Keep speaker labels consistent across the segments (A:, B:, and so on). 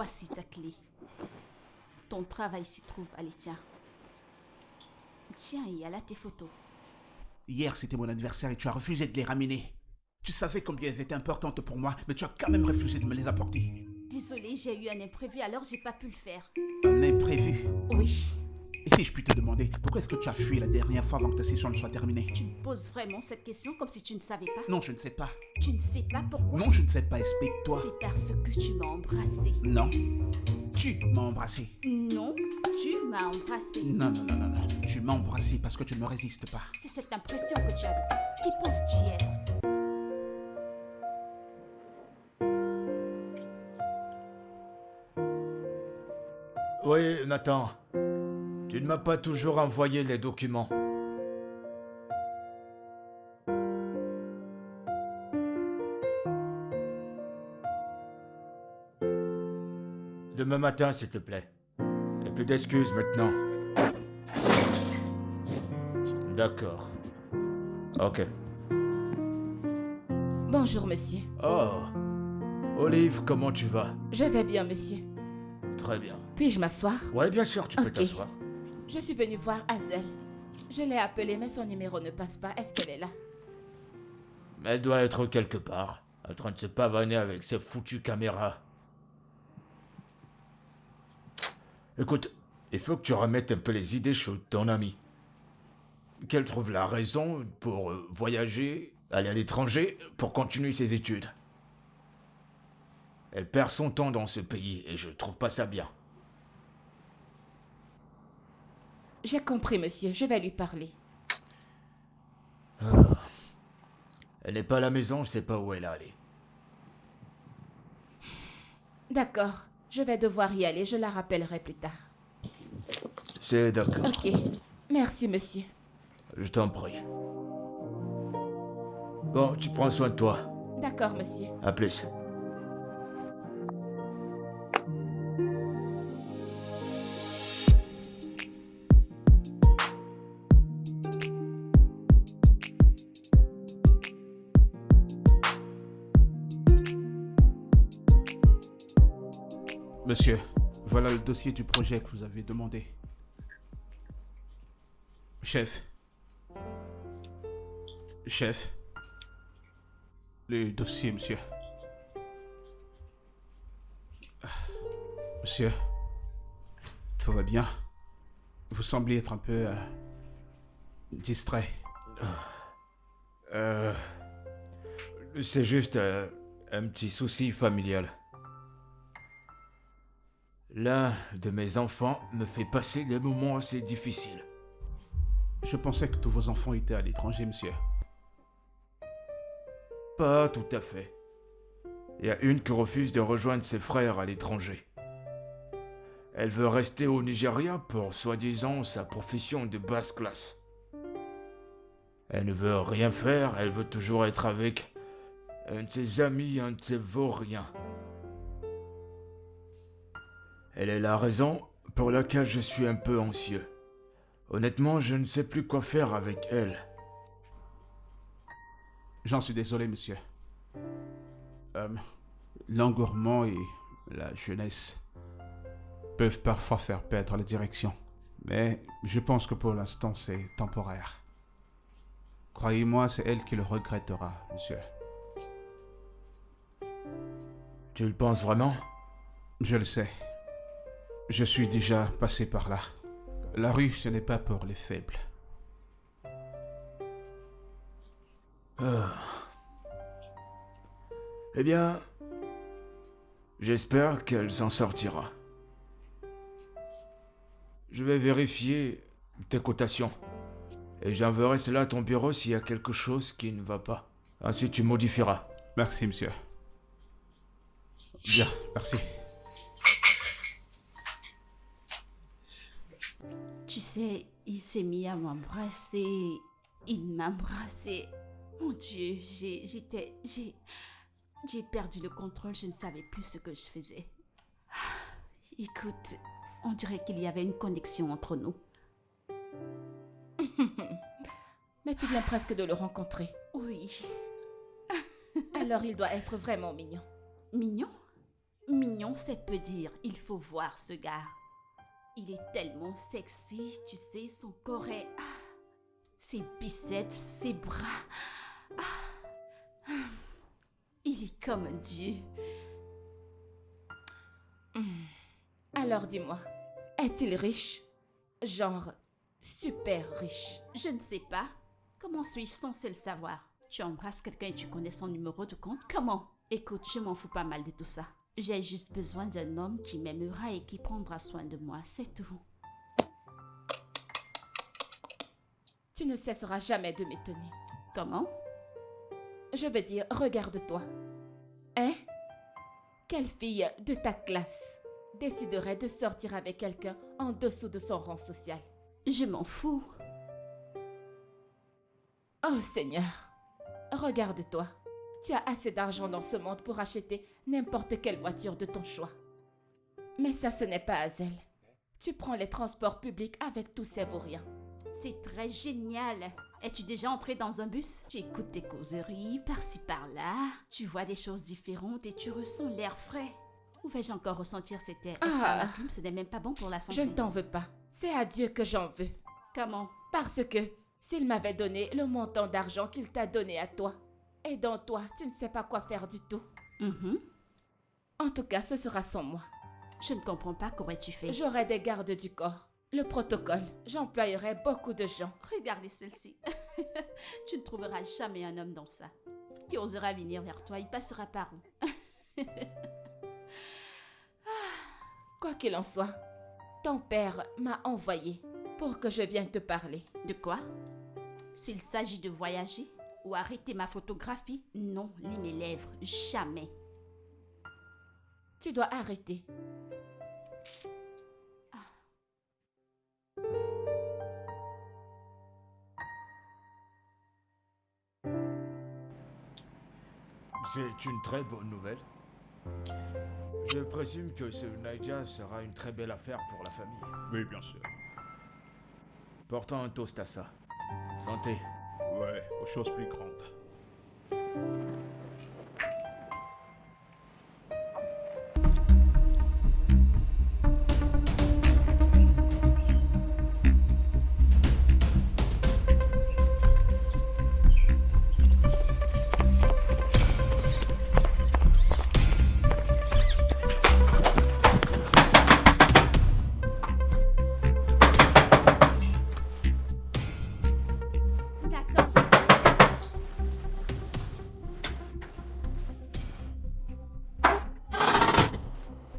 A: Voici ta clé. Ton travail s'y trouve, allez tiens. Tiens, il y a là tes photos.
B: Hier, c'était mon anniversaire et tu as refusé de les ramener. Tu savais combien elles étaient importantes pour moi, mais tu as quand même refusé de me les apporter.
A: Désolée, j'ai eu un imprévu, alors j'ai pas pu le faire.
B: Un imprévu.
A: Oui.
B: Et si je puis te demander, pourquoi est-ce que tu as fui la dernière fois avant que ta session ne soit terminée?
A: Tu me poses vraiment cette question comme si tu ne savais pas?
B: Non, je ne sais pas.
A: Tu ne sais pas pourquoi?
B: Non, je ne sais pas, explique-toi.
A: C'est parce que tu m'as embrassé.
B: Non. Tu m'as embrassé.
A: Non, tu m'as embrassé.
B: Non. Tu m'as embrassé parce que tu ne me résistes pas.
A: C'est cette impression que tu as de toi. Qui penses-tu y être?
C: Oui, Nathan. Tu ne m'as pas toujours envoyé les documents. Demain matin, s'il te plaît. Et plus d'excuses maintenant. D'accord. Ok.
D: Bonjour, monsieur.
C: Oh. Olive, comment tu vas?
D: Je vais bien, monsieur.
C: Très bien.
D: Puis-je m'asseoir?
C: Ouais, bien sûr, tu peux
D: Ok.
C: t'asseoir.
D: Je suis venue voir Hazel. Je l'ai appelée, mais son numéro ne passe pas. Est-ce qu'elle est là?
C: Mais elle doit être quelque part, en train de se pavaner avec ses foutues caméras. Écoute, il faut que tu remettes un peu les idées chaudes, ton ami. Qu'elle trouve la raison pour voyager, aller à l'étranger, pour continuer ses études. Elle perd son temps dans ce pays et je trouve pas ça bien.
D: J'ai compris, monsieur. Je vais lui parler.
C: Elle n'est pas à la maison, je sais pas où elle est allée.
D: D'accord. Je vais devoir y aller. Je la rappellerai plus tard.
C: C'est d'accord.
D: Ok. Merci, monsieur.
C: Je t'en prie. Bon, tu prends soin de toi.
D: D'accord, monsieur.
C: À plus.
B: Monsieur, voilà le dossier du projet que vous avez demandé. Chef. Chef. Le dossier, monsieur. Monsieur. Tout va bien? Vous semblez être un peu distrait.
C: C'est juste un petit souci familial. L'un de mes enfants me fait passer des moments assez difficiles.
B: Je pensais que tous vos enfants étaient à l'étranger, monsieur.
C: Pas tout à fait. Il y a une qui refuse de rejoindre ses frères à l'étranger. Elle veut rester au Nigeria pour soi-disant sa profession de basse classe. Elle ne veut rien faire, elle veut toujours être avec un de ses amis, un de ses vauriens. Elle est la raison pour laquelle je suis un peu anxieux. Honnêtement, je ne sais plus quoi faire avec elle.
B: J'en suis désolé, monsieur. L'engouement et la jeunesse peuvent parfois faire perdre la direction. Mais je pense que pour l'instant, c'est temporaire. Croyez-moi, c'est elle qui le regrettera, monsieur.
C: Tu le penses vraiment?
B: Je le sais. Je suis déjà passé par là. La rue, ce n'est pas pour les faibles.
C: Eh bien, j'espère qu'elle s'en sortira. Je vais vérifier tes cotations. Et j'enverrai cela à ton bureau s'il y a quelque chose qui ne va pas. Ensuite, tu modifieras.
B: Merci, monsieur. Bien, merci.
A: Tu sais, il s'est mis à m'embrasser. Il m'a embrassé. Mon Dieu, j'ai perdu le contrôle, je ne savais plus ce que je faisais. Écoute, on dirait qu'il y avait une connexion entre nous.
D: Mais tu viens presque de le rencontrer.
A: Oui.
D: Alors il doit être vraiment mignon.
A: Mignon? Mignon, c'est peu dire. Il faut voir ce gars. Il est tellement sexy, tu sais, son corps est... ses biceps, ses bras... il est comme un dieu.
D: Alors dis-moi, est-il riche? Genre, super riche.
A: Je ne sais pas. Comment suis-je censé le savoir? Tu embrasses quelqu'un et tu connais son numéro de compte? Comment? Écoute, je m'en fous pas mal de tout ça. J'ai juste besoin d'un homme qui m'aimera et qui prendra soin de moi, c'est tout.
D: Tu ne cesseras jamais de m'étonner.
A: Comment?
D: Je veux dire, regarde-toi. Hein? Quelle fille de ta classe déciderait de sortir avec quelqu'un en dessous de son rang social?
A: Je m'en fous.
D: Oh Seigneur, regarde-toi. Tu as assez d'argent dans ce monde pour acheter n'importe quelle voiture de ton choix. Mais ça, ce n'est pas Hazel. Tu prends les transports publics avec tous ces vauriens.
A: C'est très génial. Es-tu déjà entré dans un bus? Tu écoutes des causeries, par-ci par-là. Tu vois des choses différentes et tu ressens l'air frais. Où vais-je encore ressentir cet air? Est-ce qu'à la plume, ce n'est même pas bon pour la santé?
D: Je ne t'en veux pas. C'est à Dieu que j'en veux.
A: Comment?
D: Parce que s'il m'avait donné le montant d'argent qu'il t'a donné à toi, et dont toi, tu ne sais pas quoi faire du tout. En tout cas, ce sera sans moi.
A: Je ne comprends pas, qu'aurais-tu fait?
D: J'aurai des gardes du corps. Le protocole, j'employerai beaucoup de gens.
A: Regardez celle-ci. Tu ne trouveras jamais un homme dans ça. Qui osera venir vers toi, il passera par où?
D: Quoi qu'il en soit, ton père m'a envoyé pour que je vienne te parler.
A: De quoi? S'il s'agit de voyager ou arrêter ma photographie, non, lis mes lèvres, jamais.
D: Tu dois arrêter.
C: C'est une très bonne nouvelle. Je présume que ce Nadia sera une très belle affaire pour la famille.
B: Oui, bien sûr.
C: Portons un toast à ça. Santé.
B: Ouais, aux choses plus grandes.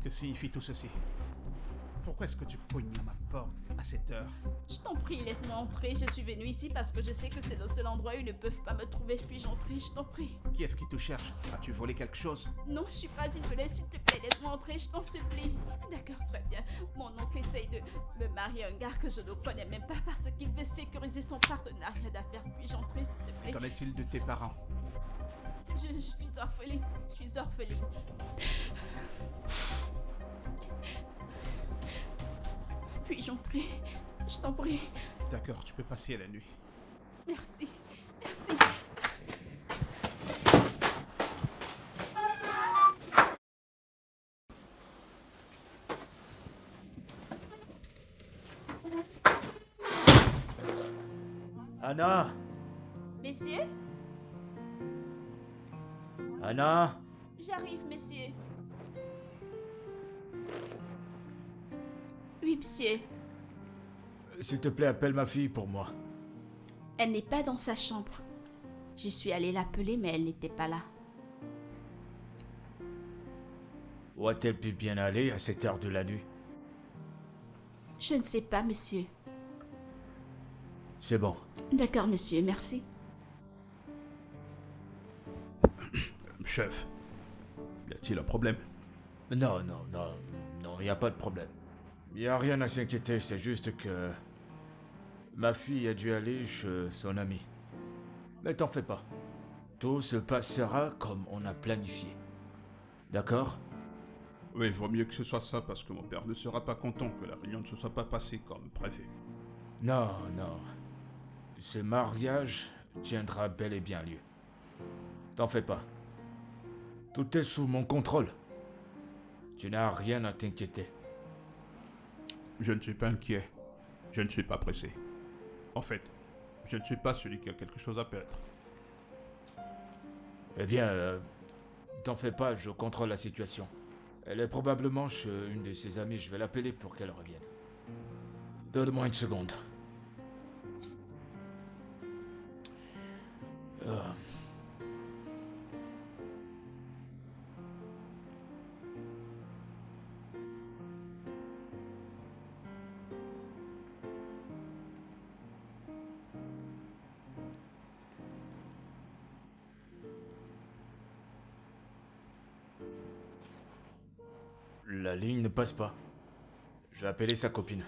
B: Que signifie tout ceci? Pourquoi est-ce que tu cognes à ma porte à cette heure?
A: Je t'en prie, laisse-moi entrer. Je suis venue ici parce que je sais que c'est le seul endroit où ils ne peuvent pas me trouver. Puis-je entrer? Je t'en prie.
B: Qui est-ce qui te cherche? As-tu volé quelque chose?
A: Non, je suis pas une volette, s'il te plaît, laisse-moi entrer, je t'en supplie. D'accord, très bien. Mon oncle essaye de me marier à un gars que je ne connais même pas parce qu'il veut sécuriser son partenariat d'affaires. Puis-je entrer, s'il te plaît?
B: Qu'en est-il de tes parents?
A: Je suis orpheline. Je suis orpheline. Puis-je entrer? Je t'en prie.
B: D'accord, tu peux passer la nuit.
A: Merci. Merci.
C: Anna!
A: Messieurs?
C: Anna!
A: J'arrive, messieurs. Oui, monsieur.
C: S'il te plaît, appelle ma fille pour moi.
A: Elle n'est pas dans sa chambre. Je suis allée l'appeler, mais elle n'était pas là.
C: Où a-t-elle pu bien aller à cette heure de la nuit?
A: Je ne sais pas, monsieur.
C: C'est bon.
A: D'accord, monsieur, merci.
B: Chef, y a-t-il un problème?
C: Non, il n'y a pas de problème. Il n'y a rien à s'inquiéter, c'est juste que... ma fille a dû aller chez son ami. Mais t'en fais pas. Tout se passera comme on a planifié. D'accord?
B: Oui, vaut mieux que ce soit ça parce que mon père ne sera pas content que la réunion ne se soit pas passée comme prévu.
C: Non. Ce mariage tiendra bel et bien lieu. T'en fais pas. Tout est sous mon contrôle. Tu n'as rien à t'inquiéter.
B: Je ne suis pas inquiet. Je ne suis pas pressé. En fait, je ne suis pas celui qui a quelque chose à perdre.
C: Eh bien, t'en fais pas, je contrôle la situation. Elle est probablement chez une de ses amies, je vais l'appeler pour qu'elle revienne. Donne-moi une seconde. Ah. La ligne ne passe pas. J'ai appelé sa copine.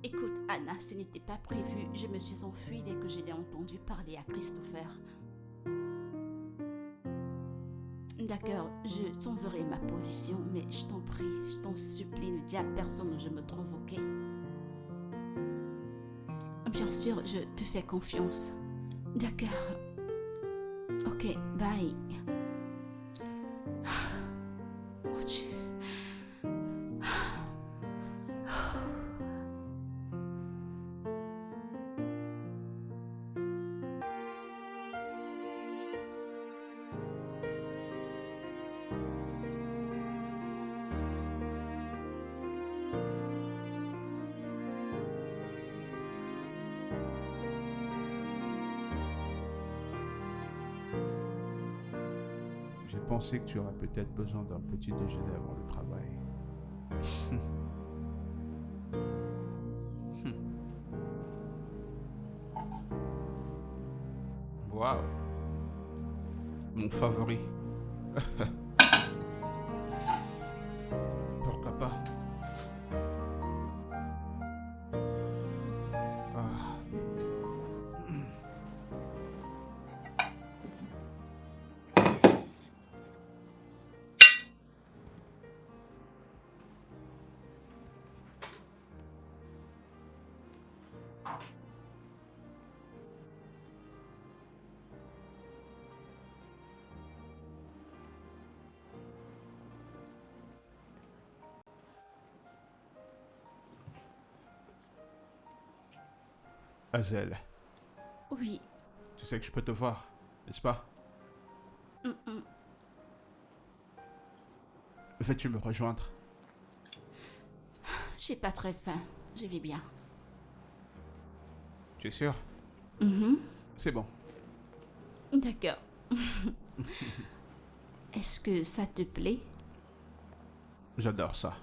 A: Écoute, Anna, ce n'était pas prévu. Je me suis enfuie dès que je l'ai entendu parler à Christopher. D'accord, je t'enverrai ma position, mais je t'en prie, je t'en supplie, ne dis à personne où je me trouve, ok? Bien sûr, je te fais confiance. D'accord. Ok, bye. Mon Dieu.
B: J'ai pensé que tu aurais peut-être besoin d'un petit déjeuner avant le travail. Waouh. Mon favori. Pourquoi pas? Ah. Hazel,
A: Oui.
B: tu sais que je peux te voir, n'est-ce pas? Veux-tu me rejoindre?
A: J'ai pas très faim. Je vais bien.
B: Tu es sûr?
A: Mhm.
B: C'est bon.
A: D'accord. Est-ce que ça te plaît?
B: J'adore ça.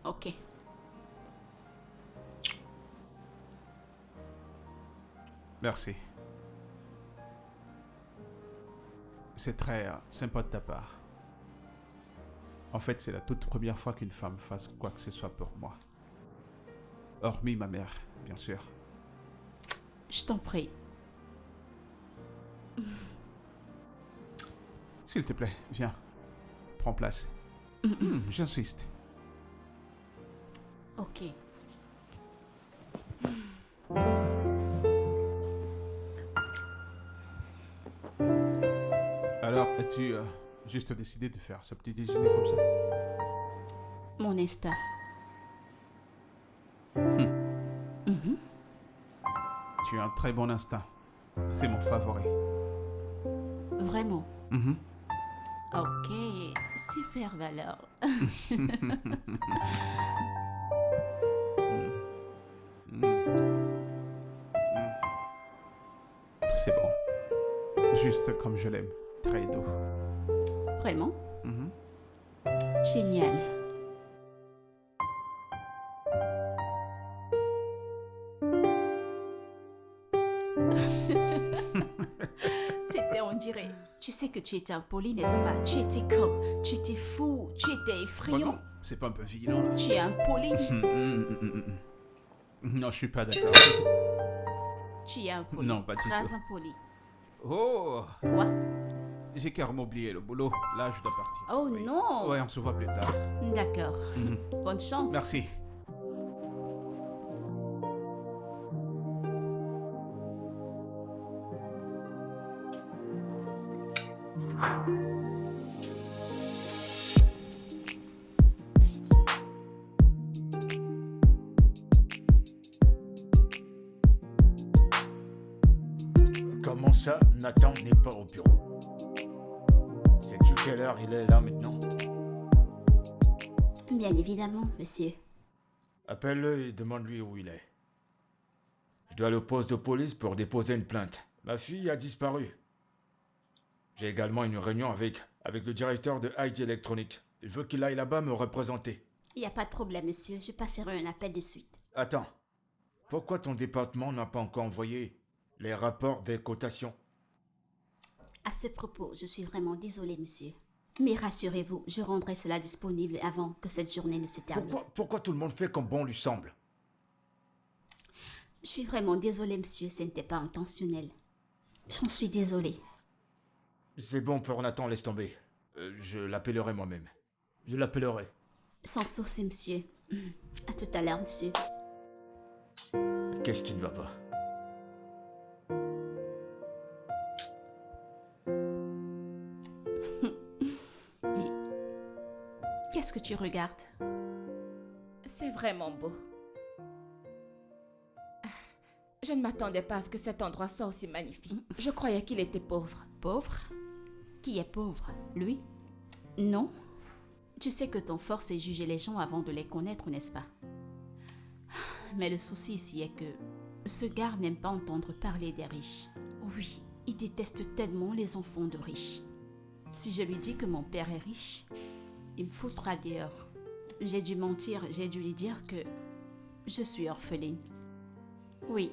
A: Ok.
B: Merci. C'est très sympa de ta part. En fait, c'est la toute première fois qu'une femme fasse quoi que ce soit pour moi. Hormis ma mère, bien sûr.
A: Je t'en prie.
B: S'il te plaît, viens. Prends place. J'insiste.
A: Ok.
B: Alors, as-tu juste décidé de faire ce petit déjeuner comme ça?
A: Mon instinct.
B: Tu as un très bon instinct. C'est mon favori.
A: Vraiment.
B: Mhm.
A: Ok. Super valeur.
B: C'est bon. Juste comme je l'aime. Très doux.
A: Vraiment?
B: Mhm.
A: Génial. C'était, on dirait. Tu sais que tu étais impoli, n'est-ce pas? Tu étais comme. Tu étais fou, tu étais
B: Oh
A: effrayant.
B: non, c'est pas un peu violent là?
A: Tu es impoli.
B: Non, je suis pas d'accord.
A: Tu es impoli.
B: Non, pas du
A: Très
B: tout.
A: impoli.
B: Oh,
A: Quoi?
B: j'ai carrément oublié le boulot. Là, je dois partir.
A: Oh
B: Oui.
A: non.
B: Ouais, on se voit plus tard.
A: D'accord. Bonne chance.
B: Merci.
C: Comment ça, Nathan n'est pas au bureau? Sais-tu quelle heure il est là maintenant?
A: Bien évidemment, monsieur.
C: Appelle-le et demande-lui où il est. Je dois aller au poste de police pour déposer une plainte. Ma fille a disparu. J'ai également une réunion avec le directeur de IT électronique. Je veux qu'il aille là-bas me représenter.
A: Il n'y a pas de problème, monsieur. Je passerai un appel de suite.
C: Attends. Pourquoi ton département n'a pas encore envoyé les rapports des cotations?
A: À ce propos, je suis vraiment désolée, monsieur. Mais rassurez-vous, je rendrai cela disponible avant que cette journée ne se termine.
C: Pourquoi tout le monde fait comme bon lui semble?
A: Je suis vraiment désolée, monsieur. Ce n'était pas intentionnel. J'en suis désolée.
C: C'est bon pour Nathan, laisse tomber. Je l'appellerai moi-même. Je l'appellerai.
A: Sans souci, monsieur. À tout à l'heure, monsieur.
C: Qu'est-ce qui ne va pas?
A: Mais qu'est-ce que tu regardes?
D: C'est vraiment beau. Je ne m'attendais pas à ce que cet endroit soit aussi magnifique. Je croyais qu'il était pauvre.
A: Pauvre? Qui est pauvre? Lui? Non. Tu sais que ton fort, c'est juger les gens avant de les connaître, n'est-ce pas? Mais le souci ici est que ce gars n'aime pas entendre parler des riches. Oui, il déteste tellement les enfants de riches. Si je lui dis que mon père est riche, il me foutra dehors. J'ai dû mentir, j'ai dû lui dire que je suis orpheline. Oui.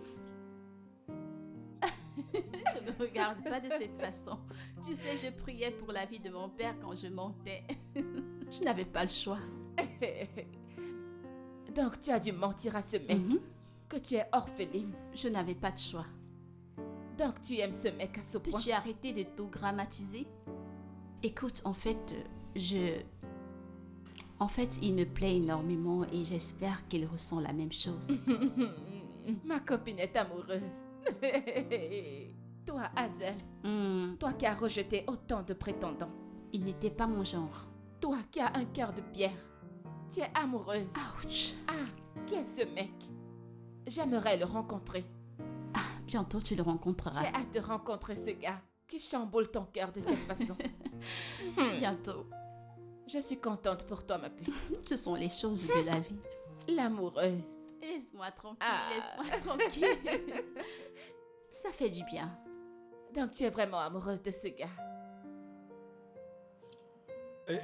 A: Ne me regarde pas de cette façon. Tu sais, je priais pour la vie de mon père quand je montais. Je n'avais pas le choix.
D: Donc tu as dû mentir à ce mec que tu es orpheline.
A: Je n'avais pas de choix.
D: Donc tu aimes ce mec à ce point.
A: Peux-tu arrêter de tout grammatiser? Écoute, en fait, il me plaît énormément et j'espère qu'il ressent la même chose.
D: Ma copine est amoureuse. Toi, Hazel, toi qui as rejeté autant de prétendants.
A: Il n'était pas mon genre.
D: Toi qui as un cœur de pierre. Tu es amoureuse.
A: Ouch!
D: Ah, qui est ce mec? J'aimerais le rencontrer.
A: Ah, bientôt tu le rencontreras.
D: J'ai hâte de rencontrer ce gars qui chamboule ton cœur de cette façon.
A: Bientôt.
D: Je suis contente pour toi, ma puce.
A: Ce sont les choses de la vie.
D: L'amoureuse.
A: Laisse-moi tranquille,
D: Ah.
A: laisse-moi tranquille. Ça fait du bien.
D: Donc tu es vraiment amoureuse de ce gars.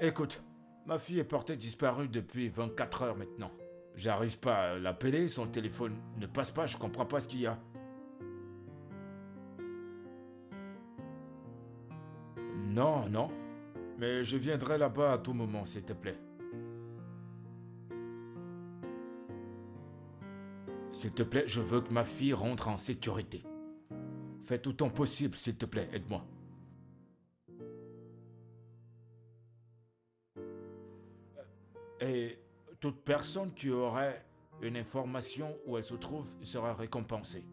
C: Écoute, ma fille est portée disparue depuis 24 heures maintenant. J'arrive pas à l'appeler, son téléphone ne passe pas, je comprends pas ce qu'il y a. Non. Mais je viendrai là-bas à tout moment, s'il te plaît. S'il te plaît, je veux que ma fille rentre en sécurité. Fais tout ton possible, s'il te plaît, aide-moi. Et toute personne qui aurait une information où elle se trouve sera récompensée.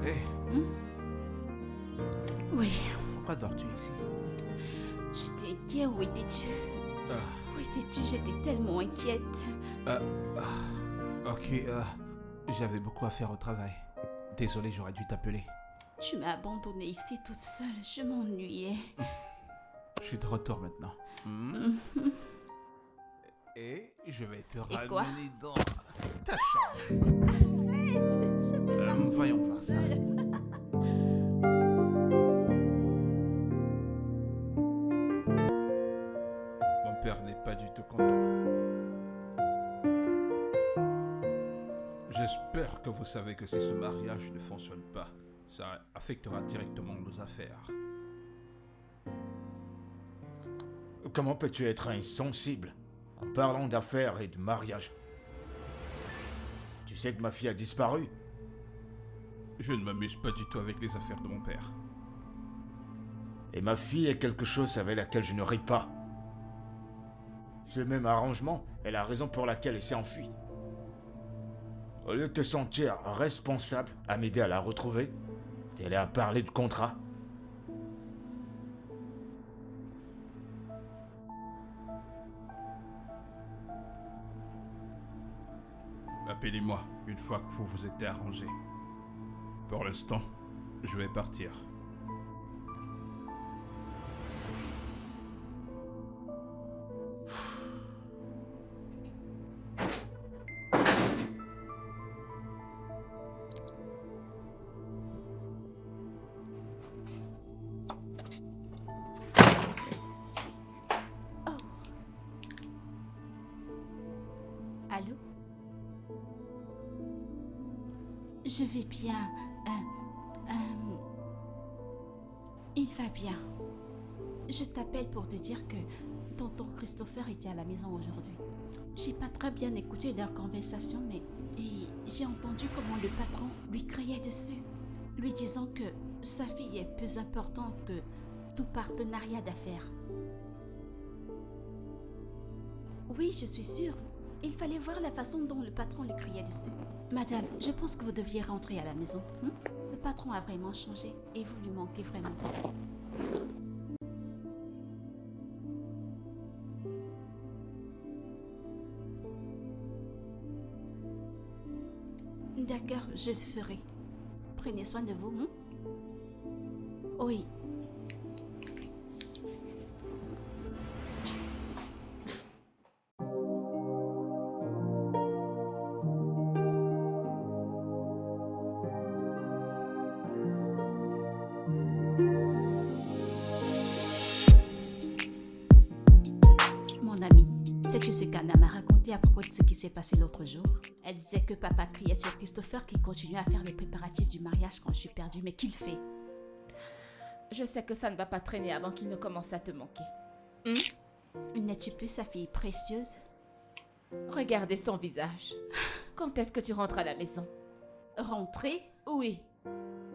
B: Hé,
A: Oui,
B: pourquoi dors-tu ici?
A: j'étais inquiète. Où étais-tu?
B: Ah,
A: Où étais-tu? J'étais tellement inquiète.
B: ok, j'avais beaucoup à faire au travail. Désolé, j'aurais dû t'appeler.
A: Tu m'as abandonnée ici toute seule. Je m'ennuyais.
B: Je suis de retour maintenant. Et je vais te
A: quoi?
B: ramener dans ta chambre.
A: Arrête, je peux pas
B: Voyons voir ça.
A: seule.
B: Mon père n'est pas du tout content. J'espère que vous savez que si ce mariage ne fonctionne pas, ça affectera directement nos affaires.
C: Comment peux-tu être insensible en parlant d'affaires et de mariage? Tu sais que ma fille a disparu.
B: Je ne m'amuse pas du tout avec les affaires de mon père.
C: Et ma fille est quelque chose avec laquelle je ne ris pas. Ce même arrangement est la raison pour laquelle elle s'est enfuie. Au lieu de te sentir responsable à m'aider à la retrouver, t'es allé à parler de contrat.
B: Appelez-moi une fois que vous vous êtes arrangé. Pour l'instant, je vais partir.
A: Allô? Je vais bien. Il va bien. Je t'appelle pour te dire que tonton Christopher était à la maison aujourd'hui. J'ai pas très bien écouté leur conversation, mais j'ai entendu comment le patron lui criait dessus, lui disant que sa fille est plus importante que tout partenariat d'affaires. Oui, je suis sûre. Il fallait voir la façon dont le patron lui criait dessus. Madame, je pense que vous deviez rentrer à la maison. Le patron a vraiment changé et vous lui manquez vraiment. D'accord, je le ferai. Prenez soin de vous. Oui. Mon ami, sais-tu ce qu'Anna m'a raconté à propos de ce qui s'est passé l'autre jour? Elle disait que papa criait sur Christopher qui continuait à faire les préparatifs du mariage quand je suis perdue, mais qu'il fait?
D: Je sais que ça ne va pas traîner avant qu'il ne commence à te manquer.
A: N'es-tu plus sa fille précieuse?
D: Regardez son visage. Quand est-ce que tu rentres à la maison?
A: Rentrer?
D: Oui.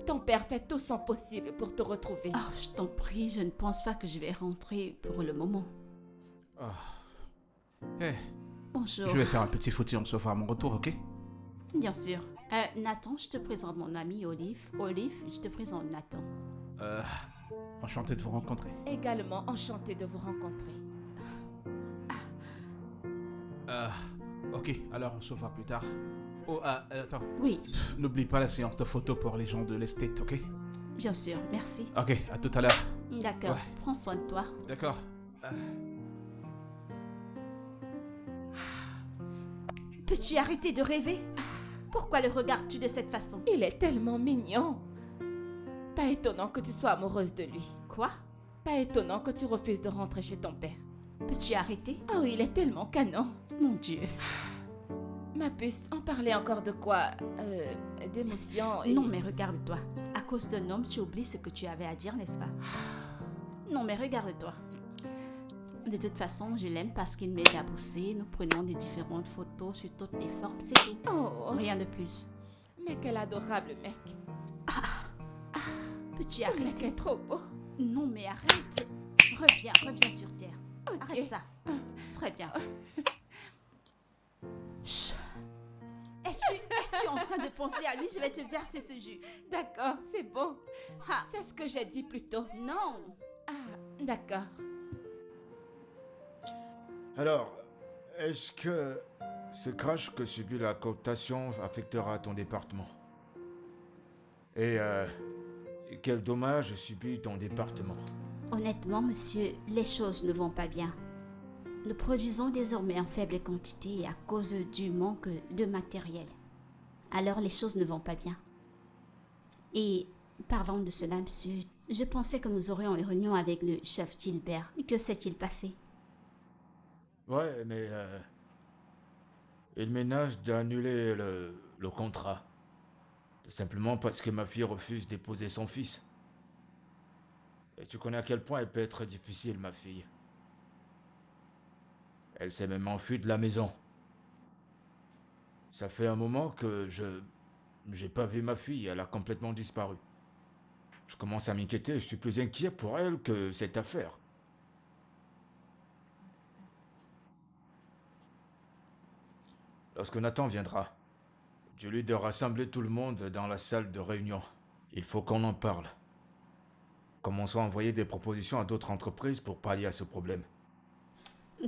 D: Ton père fait tout son possible pour te retrouver.
A: Oh, je t'en prie, je ne pense pas que je vais rentrer pour le moment. Bonjour.
B: Je vais faire un petit footing, on se voit à mon retour, ok?
A: Bien sûr. Nathan, je te présente mon ami Olive. Olive, je te présente Nathan.
B: Enchanté de vous rencontrer.
D: Également enchanté de vous rencontrer.
B: Ok, alors on se voit plus tard. Oh, attends.
A: Oui,
B: N'oublie pas la séance de photos pour les gens de l'estate, ok?
A: bien sûr, merci.
B: Ok, à tout à l'heure.
A: D'accord,
B: Ouais.
A: prends soin de toi.
B: D'accord.
A: Peux-tu arrêter de rêver? Pourquoi le regardes-tu de cette façon?
D: Il est tellement mignon. Pas étonnant que tu sois amoureuse de lui.
A: Quoi?
D: Pas étonnant que tu refuses de rentrer chez ton père.
A: Peux-tu arrêter?
D: Oh, il est tellement canon.
A: Mon Dieu.
D: Ma puce, on parlait encore de quoi? D'émotion et...
A: Non, mais regarde-toi. À cause d'un homme, tu oublies ce que tu avais à dire, n'est-ce pas? Non, mais regarde-toi. De toute façon, je l'aime parce qu'il m'aide à bosser. Nous prenons des différentes photos sur toutes les formes, c'est tout.
D: Oh,
A: Rien de plus.
D: mais quel adorable mec.
A: Peux-tu
D: Ce mec
A: arrêter?
D: est trop beau.
A: Non, mais arrête. Reviens sur terre.
D: Ok.
A: Arrête ça. Très bien. Chut. Es-tu en train de penser à lui, je vais te verser ce jus.
D: D'accord, c'est bon.
A: Ah,
D: C'est ce que j'ai dit plus tôt.
A: non.
D: Ah, d'accord.
C: Alors, est-ce que ce crash que subit la cooptation affectera ton département? Et quel dommage subit ton département?
A: Honnêtement, monsieur, les choses ne vont pas bien. Nous produisons désormais en faible quantité à cause du manque de matériel. Alors les choses ne vont pas bien. Et parlant de cela, monsieur, je pensais que nous aurions une réunion avec le chef Gilbert. Que s'est-il passé?
C: Ouais, mais il menace d'annuler le contrat. Tout simplement parce que ma fille refuse d'épouser son fils. Et tu connais à quel point elle peut être difficile, ma fille. Elle s'est même enfuie de la maison. Ça fait un moment que j'ai pas vu ma fille, elle a complètement disparu. Je commence à m'inquiéter, je suis plus inquiet pour elle que cette affaire. Lorsque Nathan viendra, je lui de rassembler tout le monde dans la salle de réunion. Il faut qu'on en parle. Commençons à envoyer des propositions à d'autres entreprises pour pallier à ce problème.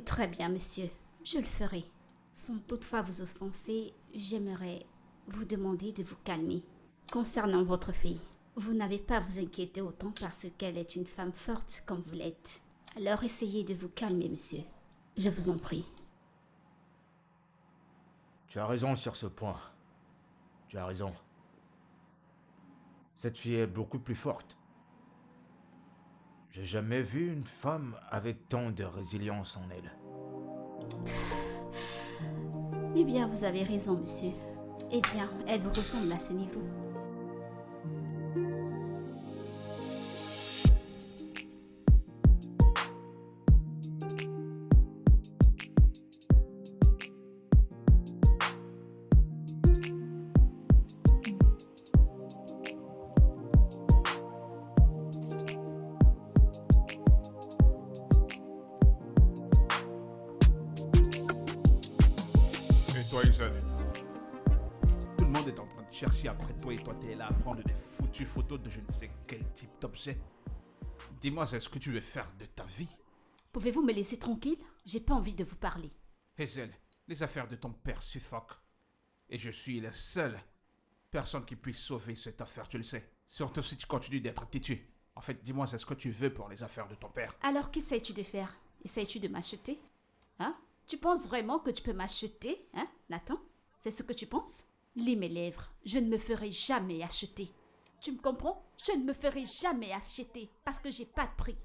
A: Très bien, monsieur. Je le ferai. Sans toutefois vous offenser, j'aimerais vous demander de vous calmer. Concernant votre fille, vous n'avez pas à vous inquiéter autant parce qu'elle est une femme forte comme vous l'êtes. Alors essayez de vous calmer, monsieur. Je vous en prie.
C: Tu as raison sur ce point. Tu as raison. Cette fille est beaucoup plus forte. J'ai jamais vu une femme avec tant de résilience en elle.
A: Eh bien, vous avez raison, monsieur. Eh bien, elle vous ressemble à ce niveau.
B: Et toi, Isaac? Tout le monde est en train de chercher après toi et toi t'es là à prendre des foutues photos de je ne sais quel type d'objet. Dis-moi, c'est ce que tu veux faire de ta vie?
A: Pouvez-vous me laisser tranquille? J'ai pas envie de vous parler.
B: Hazel, les affaires de ton père suffoquent. Et je suis la seule personne qui puisse sauver cette affaire, tu le sais. Surtout si tu continues d'être têtu. En fait, dis-moi, c'est ce que tu veux pour les affaires de ton père.
A: Alors, qu'essayes-tu de faire? Essayes-tu de m'acheter? Hein? Tu penses vraiment que tu peux m'acheter, hein, Nathan? C'est ce que tu penses? Lis mes lèvres. Je ne me ferai jamais acheter. Tu me comprends? Je ne me ferai jamais acheter parce que j'ai pas de prix.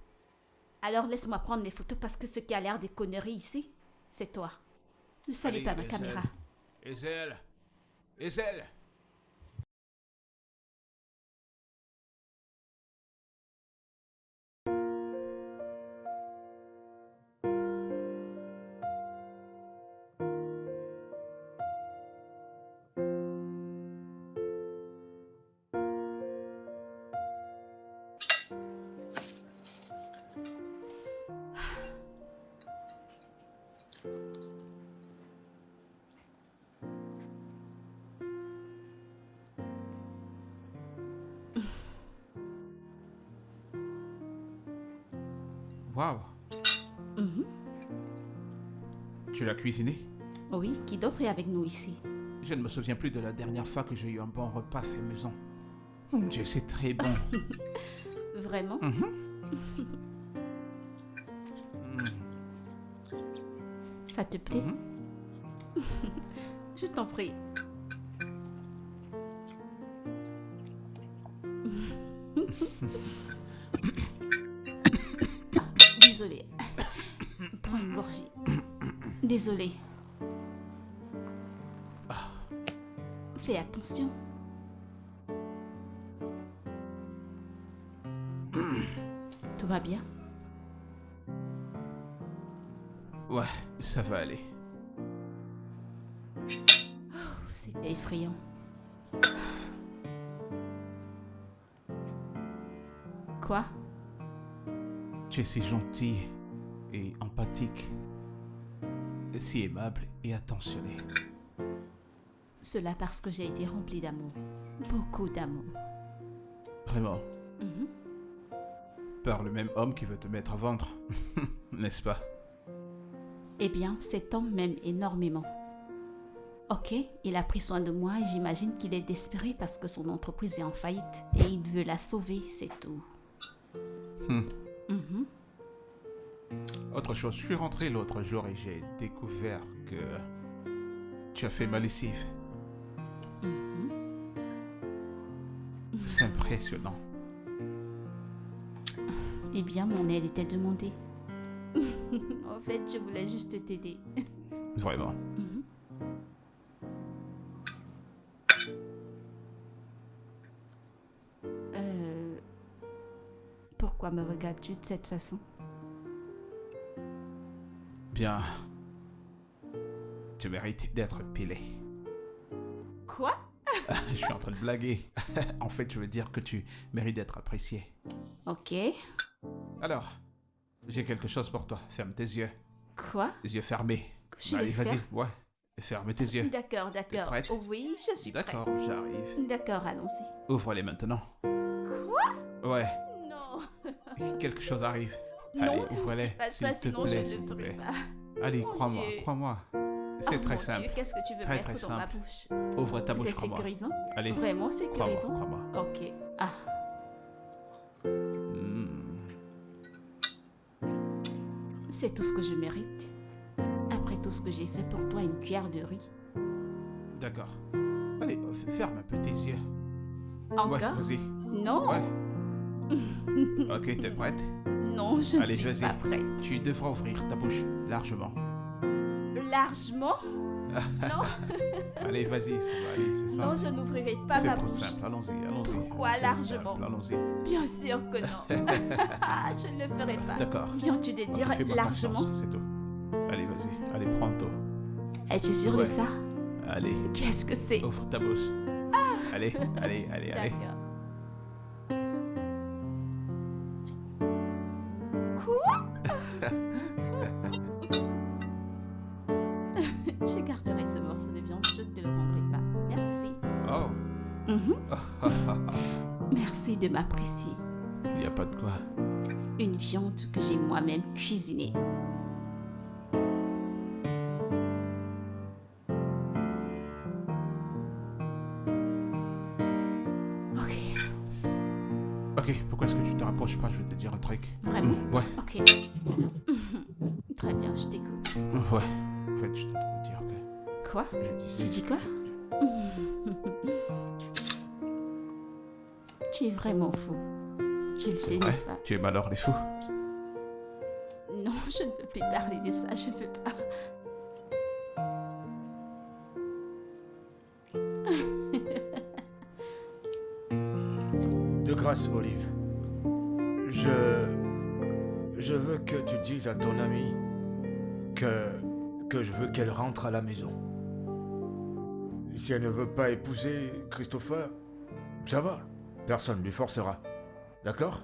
A: Alors laisse-moi prendre mes photos parce que ce qui a l'air des conneries ici, c'est toi. Ne salue pas ma caméra.
B: Hazel! Hazel! Waouh! Tu l'as cuisiné?
A: Oui, qui d'autre est avec nous ici?
B: Je ne me souviens plus de la dernière fois que j'ai eu un bon repas fait maison. Mon Dieu, c'est très bon.
A: Vraiment? Ça te plaît? Je t'en prie. Désolée. Prends une gorgée. Désolée. Fais attention. Tout va bien?
B: Ouais, ça va aller.
A: C'était effrayant. Quoi?
B: Tu es si gentil et empathique, si aimable et attentionné.
A: Cela parce que j'ai été remplie d'amour. Beaucoup d'amour.
B: Vraiment.
A: Mhm.
B: Par le même homme qui veut te mettre à vendre. N'est-ce pas?
A: Eh bien, cet homme m'aime énormément. Ok, il a pris soin de moi et j'imagine qu'il est désespéré parce que son entreprise est en faillite et il veut la sauver, c'est tout.
B: Hmm.
A: Mhm.
B: Autre chose, je suis rentré l'autre jour et j'ai découvert que tu as fait ma lessive.
A: Mhm.
B: C'est impressionnant.
A: Eh bien, mon aide était demandée. En fait, je voulais juste t'aider.
B: Vraiment.
A: Mhm. Pourquoi me regardes-tu de cette façon?
B: Bien. Tu mérites d'être pilé.
A: Quoi?
B: Je suis en train de blaguer. En fait, je veux dire que tu mérites d'être apprécié.
A: Ok.
B: Alors, j'ai quelque chose pour toi. Ferme tes yeux.
A: Quoi?
B: Les yeux fermés.
A: Je
B: Allez,
A: vais
B: vas-y.
A: faire.
B: Ouais. Ferme tes yeux.
A: D'accord, d'accord.
B: prête?
A: Oui, je suis prête.
B: D'accord, j'arrive.
A: D'accord, allons-y.
B: Ouvre-les maintenant.
A: Quoi?
B: Ouais,
A: Non.
B: quelque chose arrive.
A: Non,
B: Allez,
A: ne
B: ouvre-les,
A: dis pas
B: s'il
A: ça,
B: te
A: sinon
B: plaît,
A: je
B: s'il
A: ne
B: te
A: le ferai
B: plaît.
A: pas.
B: Allez,
A: Mon
B: crois-moi,
A: Dieu.
B: crois-moi. C'est
A: Oh,
B: très
A: mon
B: simple.
A: Dieu, qu'est-ce que tu veux
B: Très,
A: mettre
B: très
A: dans ma
B: simple.
A: bouche?
B: Ouvre ta bouche,
A: C'est
B: crois-moi.
A: sécurisant?
B: Allez,
A: Vraiment
B: crois-moi,
A: sécurisant?
B: crois-moi.
A: Ok. Ah,
B: Hmm.
A: c'est tout ce que je mérite. Après tout ce que j'ai fait pour toi, une cuillère de riz.
B: D'accord. Allez, ferme un peu tes yeux.
A: Encore?
B: Ouais, vas-y.
A: Non.
B: Ouais. Ok, t'es prête?
A: Non, je ne
B: Allez,
A: suis
B: vas-y.
A: pas prête.
B: Tu devras ouvrir ta bouche largement.
A: Largement? Non,
B: Allez, vas-y, ça va aller, c'est ça.
A: non, je n'ouvrirai pas
B: C'est
A: ma
B: trop
A: bouche.
B: simple, allons-y, allons-y.
A: Pourquoi
B: C'est
A: largement?
B: simple, allons-y.
A: Bien sûr que non. Je ne le ferai pas.
B: D'accord.
A: Viens-tu de dire
B: Ok, fais-moi
A: largement?
B: confiance, c'est tout. Allez, vas-y, allez, prends-toi.
A: Es-tu sûr de
B: Ouais.
A: ça?
B: Allez,
A: Qu'est-ce que c'est?
B: ouvre ta bouche. Allez, allez, allez, allez.
A: D'accord. Quoi? Je garderai ce morceau de viande, je ne te le rendrai pas. Merci.
B: Oh,
A: Mhm. Merci de m'apprécier.
B: il n'y a pas de quoi.
A: Une viande que j'ai moi-même cuisinée. Ok,
B: Ok, pourquoi est-ce que tu te rapproches pas? Je vais te dire un truc.
A: vraiment?
B: Ouais,
A: Ok. Très bien, je t'écoute.
B: ouais. En fait, je dois te dire que
A: Quoi?
B: je
A: Tu
B: disais...
A: dis quoi? Tu es vraiment fou. Tu le sais,
B: Ouais,
A: n'est-ce pas?
B: tu es malheur les fous.
A: Non, je ne veux plus parler de ça, je ne veux pas.
C: De grâce, Olive. Je veux que tu dises à ton amie que je veux qu'elle rentre à la maison. Si elle ne veut pas épouser Christopher, ça va. Personne ne lui forcera. D'accord?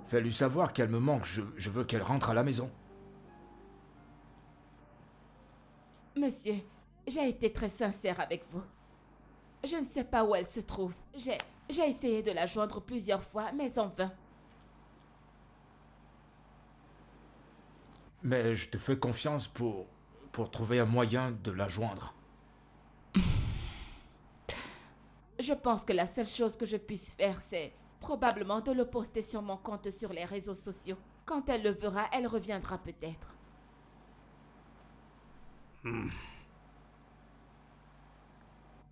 C: Fais-lui savoir qu'elle me manque. Je veux qu'elle rentre à la maison.
D: Monsieur, j'ai été très sincère avec vous. Je ne sais pas où elle se trouve. J'ai essayé de la joindre plusieurs fois, mais en vain.
C: Mais je te fais confiance pour trouver un moyen de la joindre.
D: Je pense que la seule chose que je puisse faire, c'est probablement de le poster sur mon compte sur les réseaux sociaux. Quand elle le verra, elle reviendra peut-être.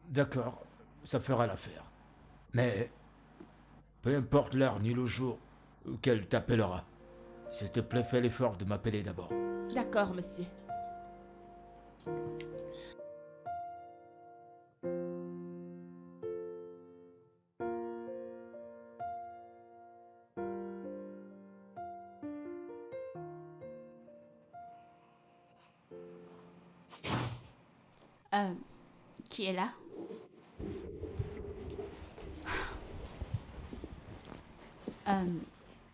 C: D'accord, ça fera l'affaire. Mais peu importe l'heure ni le jour qu'elle t'appellera, s'il te plaît, fais l'effort de m'appeler d'abord.
D: D'accord, monsieur.
A: Qui est là?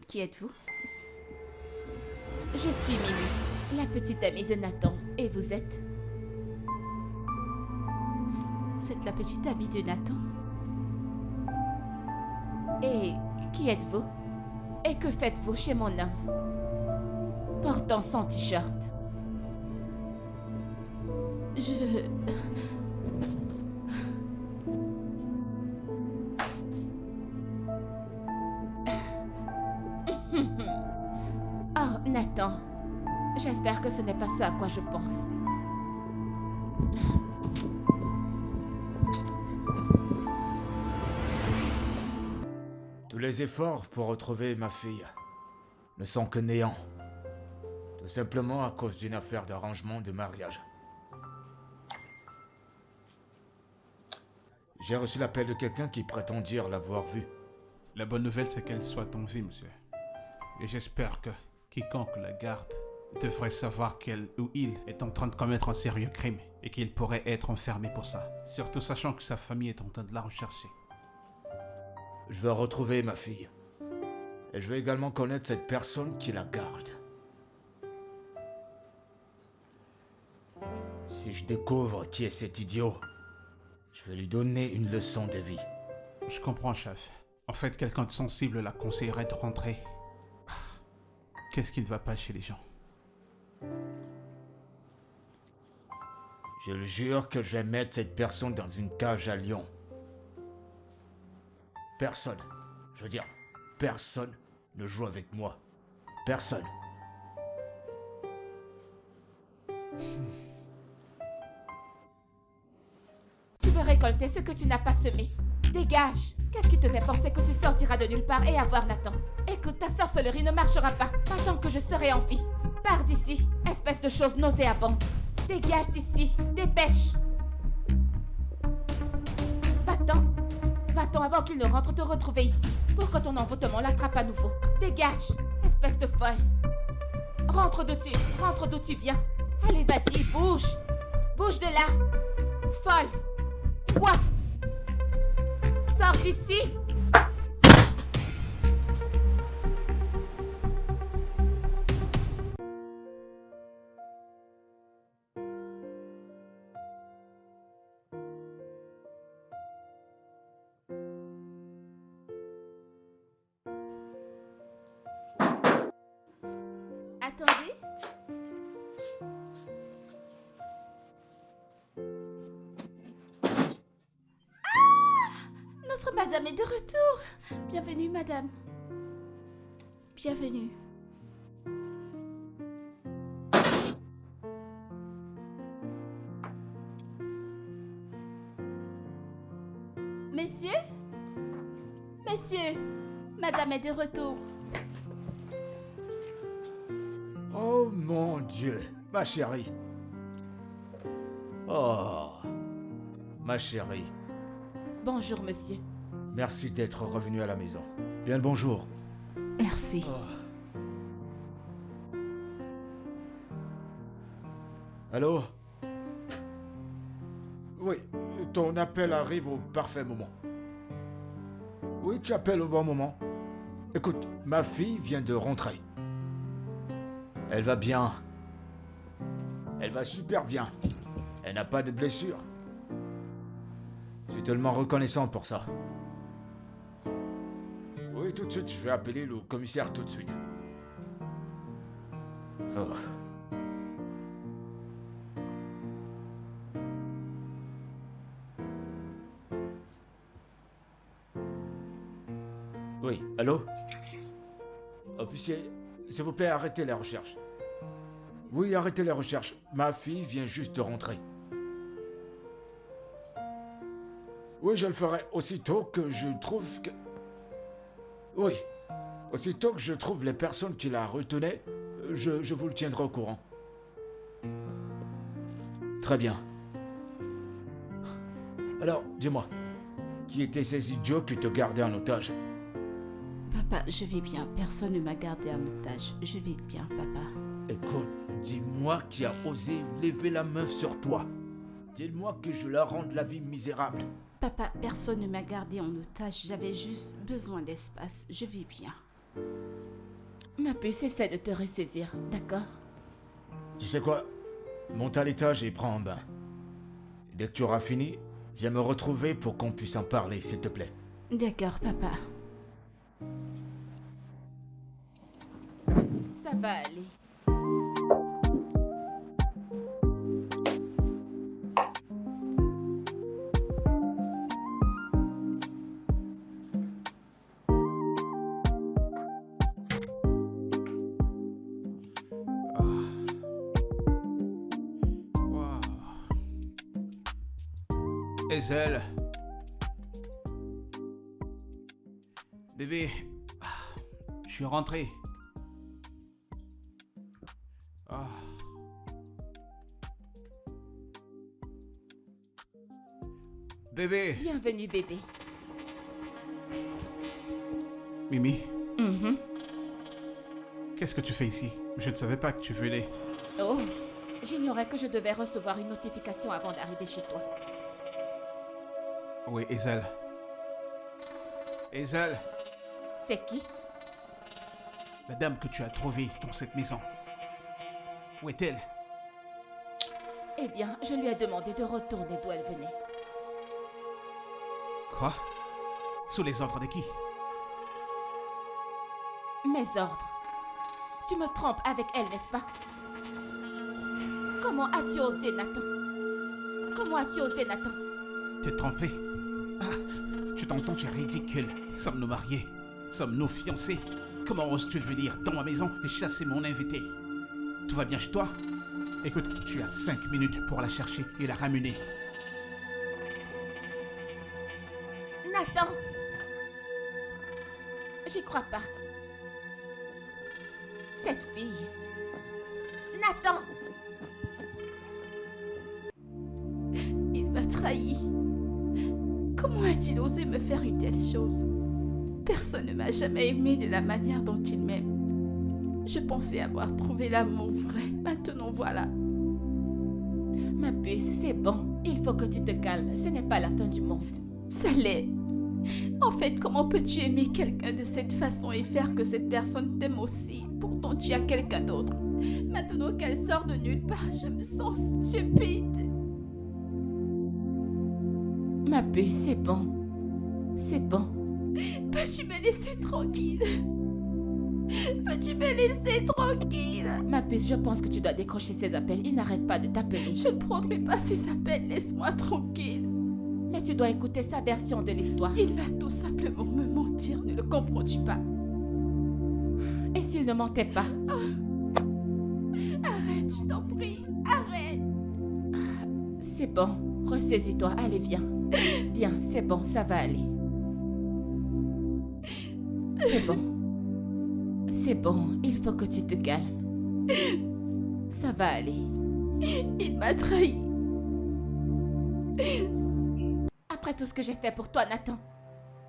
A: Qui êtes-vous?
D: Je suis Mimi, la petite amie de Nathan. Et vous êtes?
A: êtes la petite amie de Nathan.
D: Et qui êtes-vous? Et que faites-vous chez mon homme? Portant son t-shirt.
A: Je...
D: Oh, Nathan. J'espère que ce n'est pas ce à quoi je pense.
C: Tous les efforts pour retrouver ma fille ne sont que néant. Tout simplement à cause d'une affaire d'arrangement de mariage. J'ai reçu l'appel de quelqu'un qui prétend dire l'avoir vue.
B: La bonne nouvelle, c'est qu'elle soit en vie, monsieur. Et j'espère que quiconque la garde devrait savoir qu'elle ou il est en train de commettre un sérieux crime et qu'il pourrait être enfermé pour ça. Surtout sachant que sa famille est en train de la rechercher.
C: Je veux retrouver ma fille. Et je veux également connaître cette personne qui la garde. Si je découvre qui est cet idiot, je vais lui donner une leçon de vie.
B: Je comprends, chef. En fait, quelqu'un de sensible la conseillerait de rentrer. Qu'est-ce qui ne va pas chez les gens?
C: Je le jure que je vais mettre cette personne dans une cage à lion. Personne, je veux dire, personne ne joue avec moi. Personne.
D: Tu veux récolter ce que tu n'as pas semé. Dégage! Qu'est-ce qui te fait penser que tu sortiras de nulle part et avoir Nathan? Écoute, ta sorcellerie ne marchera pas. Pas tant que je serai en vie. Pars d'ici, espèce de chose nauséabonde. Dégage d'ici, dépêche! Va-t'en! Va-t'en avant qu'il ne rentre te retrouver ici. Pour que ton envoûtement l'attrape à nouveau. Dégage! Espèce de folle! Rentre d'où tu viens. Allez, vas-y, bouge! Bouge de là! Folle! Quoi? Sors d'ici!
A: Attendez. Notre madame est de retour. Bienvenue, madame. Bienvenue. Messieurs? Messieurs, madame est de retour.
C: Oh mon Dieu, ma chérie. Oh, ma chérie.
D: Bonjour, monsieur.
C: Merci d'être revenu à la maison. Bien le bonjour.
A: Merci.
C: Allô? Oui, ton appel arrive au parfait moment. Oui, tu appelles au bon moment. Écoute, ma fille vient de rentrer. Elle va bien. Elle va super bien. Elle n'a pas de blessure. Je suis tellement reconnaissant pour ça. Oui, tout de suite, je vais appeler le commissaire tout de suite. Oh. Oui, allô? Officier, s'il vous plaît, arrêtez les recherches. Oui, arrêtez les recherches. Ma fille vient juste de rentrer. Oui, je le ferai aussitôt que je trouve que... Oui, aussitôt que je trouve les personnes qui la retenaient, je vous le tiendrai au courant. Très bien. Alors, dis-moi, qui étaient ces idiots qui te gardaient en otage?
A: Papa, je vais bien. Personne ne m'a gardé en otage. Je vais bien, papa.
C: Écoute, dis-moi qui a osé lever la main sur toi. Dis-moi que je leur rende la vie misérable.
A: Papa, personne ne m'a gardé en otage. J'avais juste besoin d'espace. Je vais bien.
D: Ma puce essaie de te ressaisir, d'accord?
C: Tu sais quoi? Monte à l'étage et prends un bain. Dès que tu auras fini, Viens me retrouver pour qu'on puisse en parler, s'il te plaît.
A: D'accord, papa.
D: Ça va aller.
B: Wow. Hazel. Bébé, je suis rentré. Ah. Bébé.
D: Bienvenue, bébé.
B: Mimi,
D: Mhm.
B: qu'est-ce que tu fais ici? Je ne savais pas que tu venais.
D: Oh, j'ignorais que je devais recevoir une notification avant d'arriver chez toi.
B: Oui, Hazel. Hazel,
D: C'est qui?
B: la dame que tu as trouvée dans cette maison. Où est-elle?
D: Eh bien, je lui ai demandé de retourner d'où elle venait.
B: Quoi? Sous les ordres de qui?
D: Mes ordres. Tu me trompes avec elle, n'est-ce pas? Comment as-tu osé, Nathan? Comment as-tu osé, Nathan?
B: T'es trompé? Ah, tu t'entends, tu es ridicule. Sommes-nous mariés? Sommes-nous fiancés? Comment oses-tu venir dans ma maison et chasser mon invité? Tout va bien chez toi? Écoute, tu as 5 minutes pour la chercher et la ramener.
D: Nathan! J'y crois pas. Cette fille. Nathan!
A: Il m'a trahi. Comment a-t-il osé me faire une telle chose? Personne ne m'a jamais aimé de la manière dont il m'aime. Je pensais avoir trouvé l'amour vrai. Maintenant, voilà.
D: Ma puce, c'est bon. Il faut que tu te calmes. Ce n'est pas la fin du monde.
A: Ça l'est. En fait, comment peux-tu aimer quelqu'un de cette façon et faire que cette personne t'aime aussi? Pourtant, tu as quelqu'un d'autre. Maintenant qu'elle sort de nulle part, je me sens stupide.
D: Ma puce, c'est bon. C'est bon.
A: Peux-tu me laisser tranquille? Peux-tu me laisser tranquille?
D: Ma puce, je pense que tu dois décrocher ces appels. Il n'arrête pas de t'appeler.
A: Je ne prendrai pas ces appels, laisse-moi tranquille.
D: Mais tu dois écouter sa version de l'histoire.
A: Il va tout simplement me mentir, ne le comprends-tu pas?
D: Et s'il ne mentait pas?
A: Arrête, je t'en prie, arrête.
D: C'est bon. Ressaisis-toi. Allez, viens. Viens, c'est bon, ça va aller. C'est bon. C'est bon, il faut que tu te calmes. Ça va aller.
A: Il m'a trahi.
D: Après tout ce que j'ai fait pour toi, Nathan,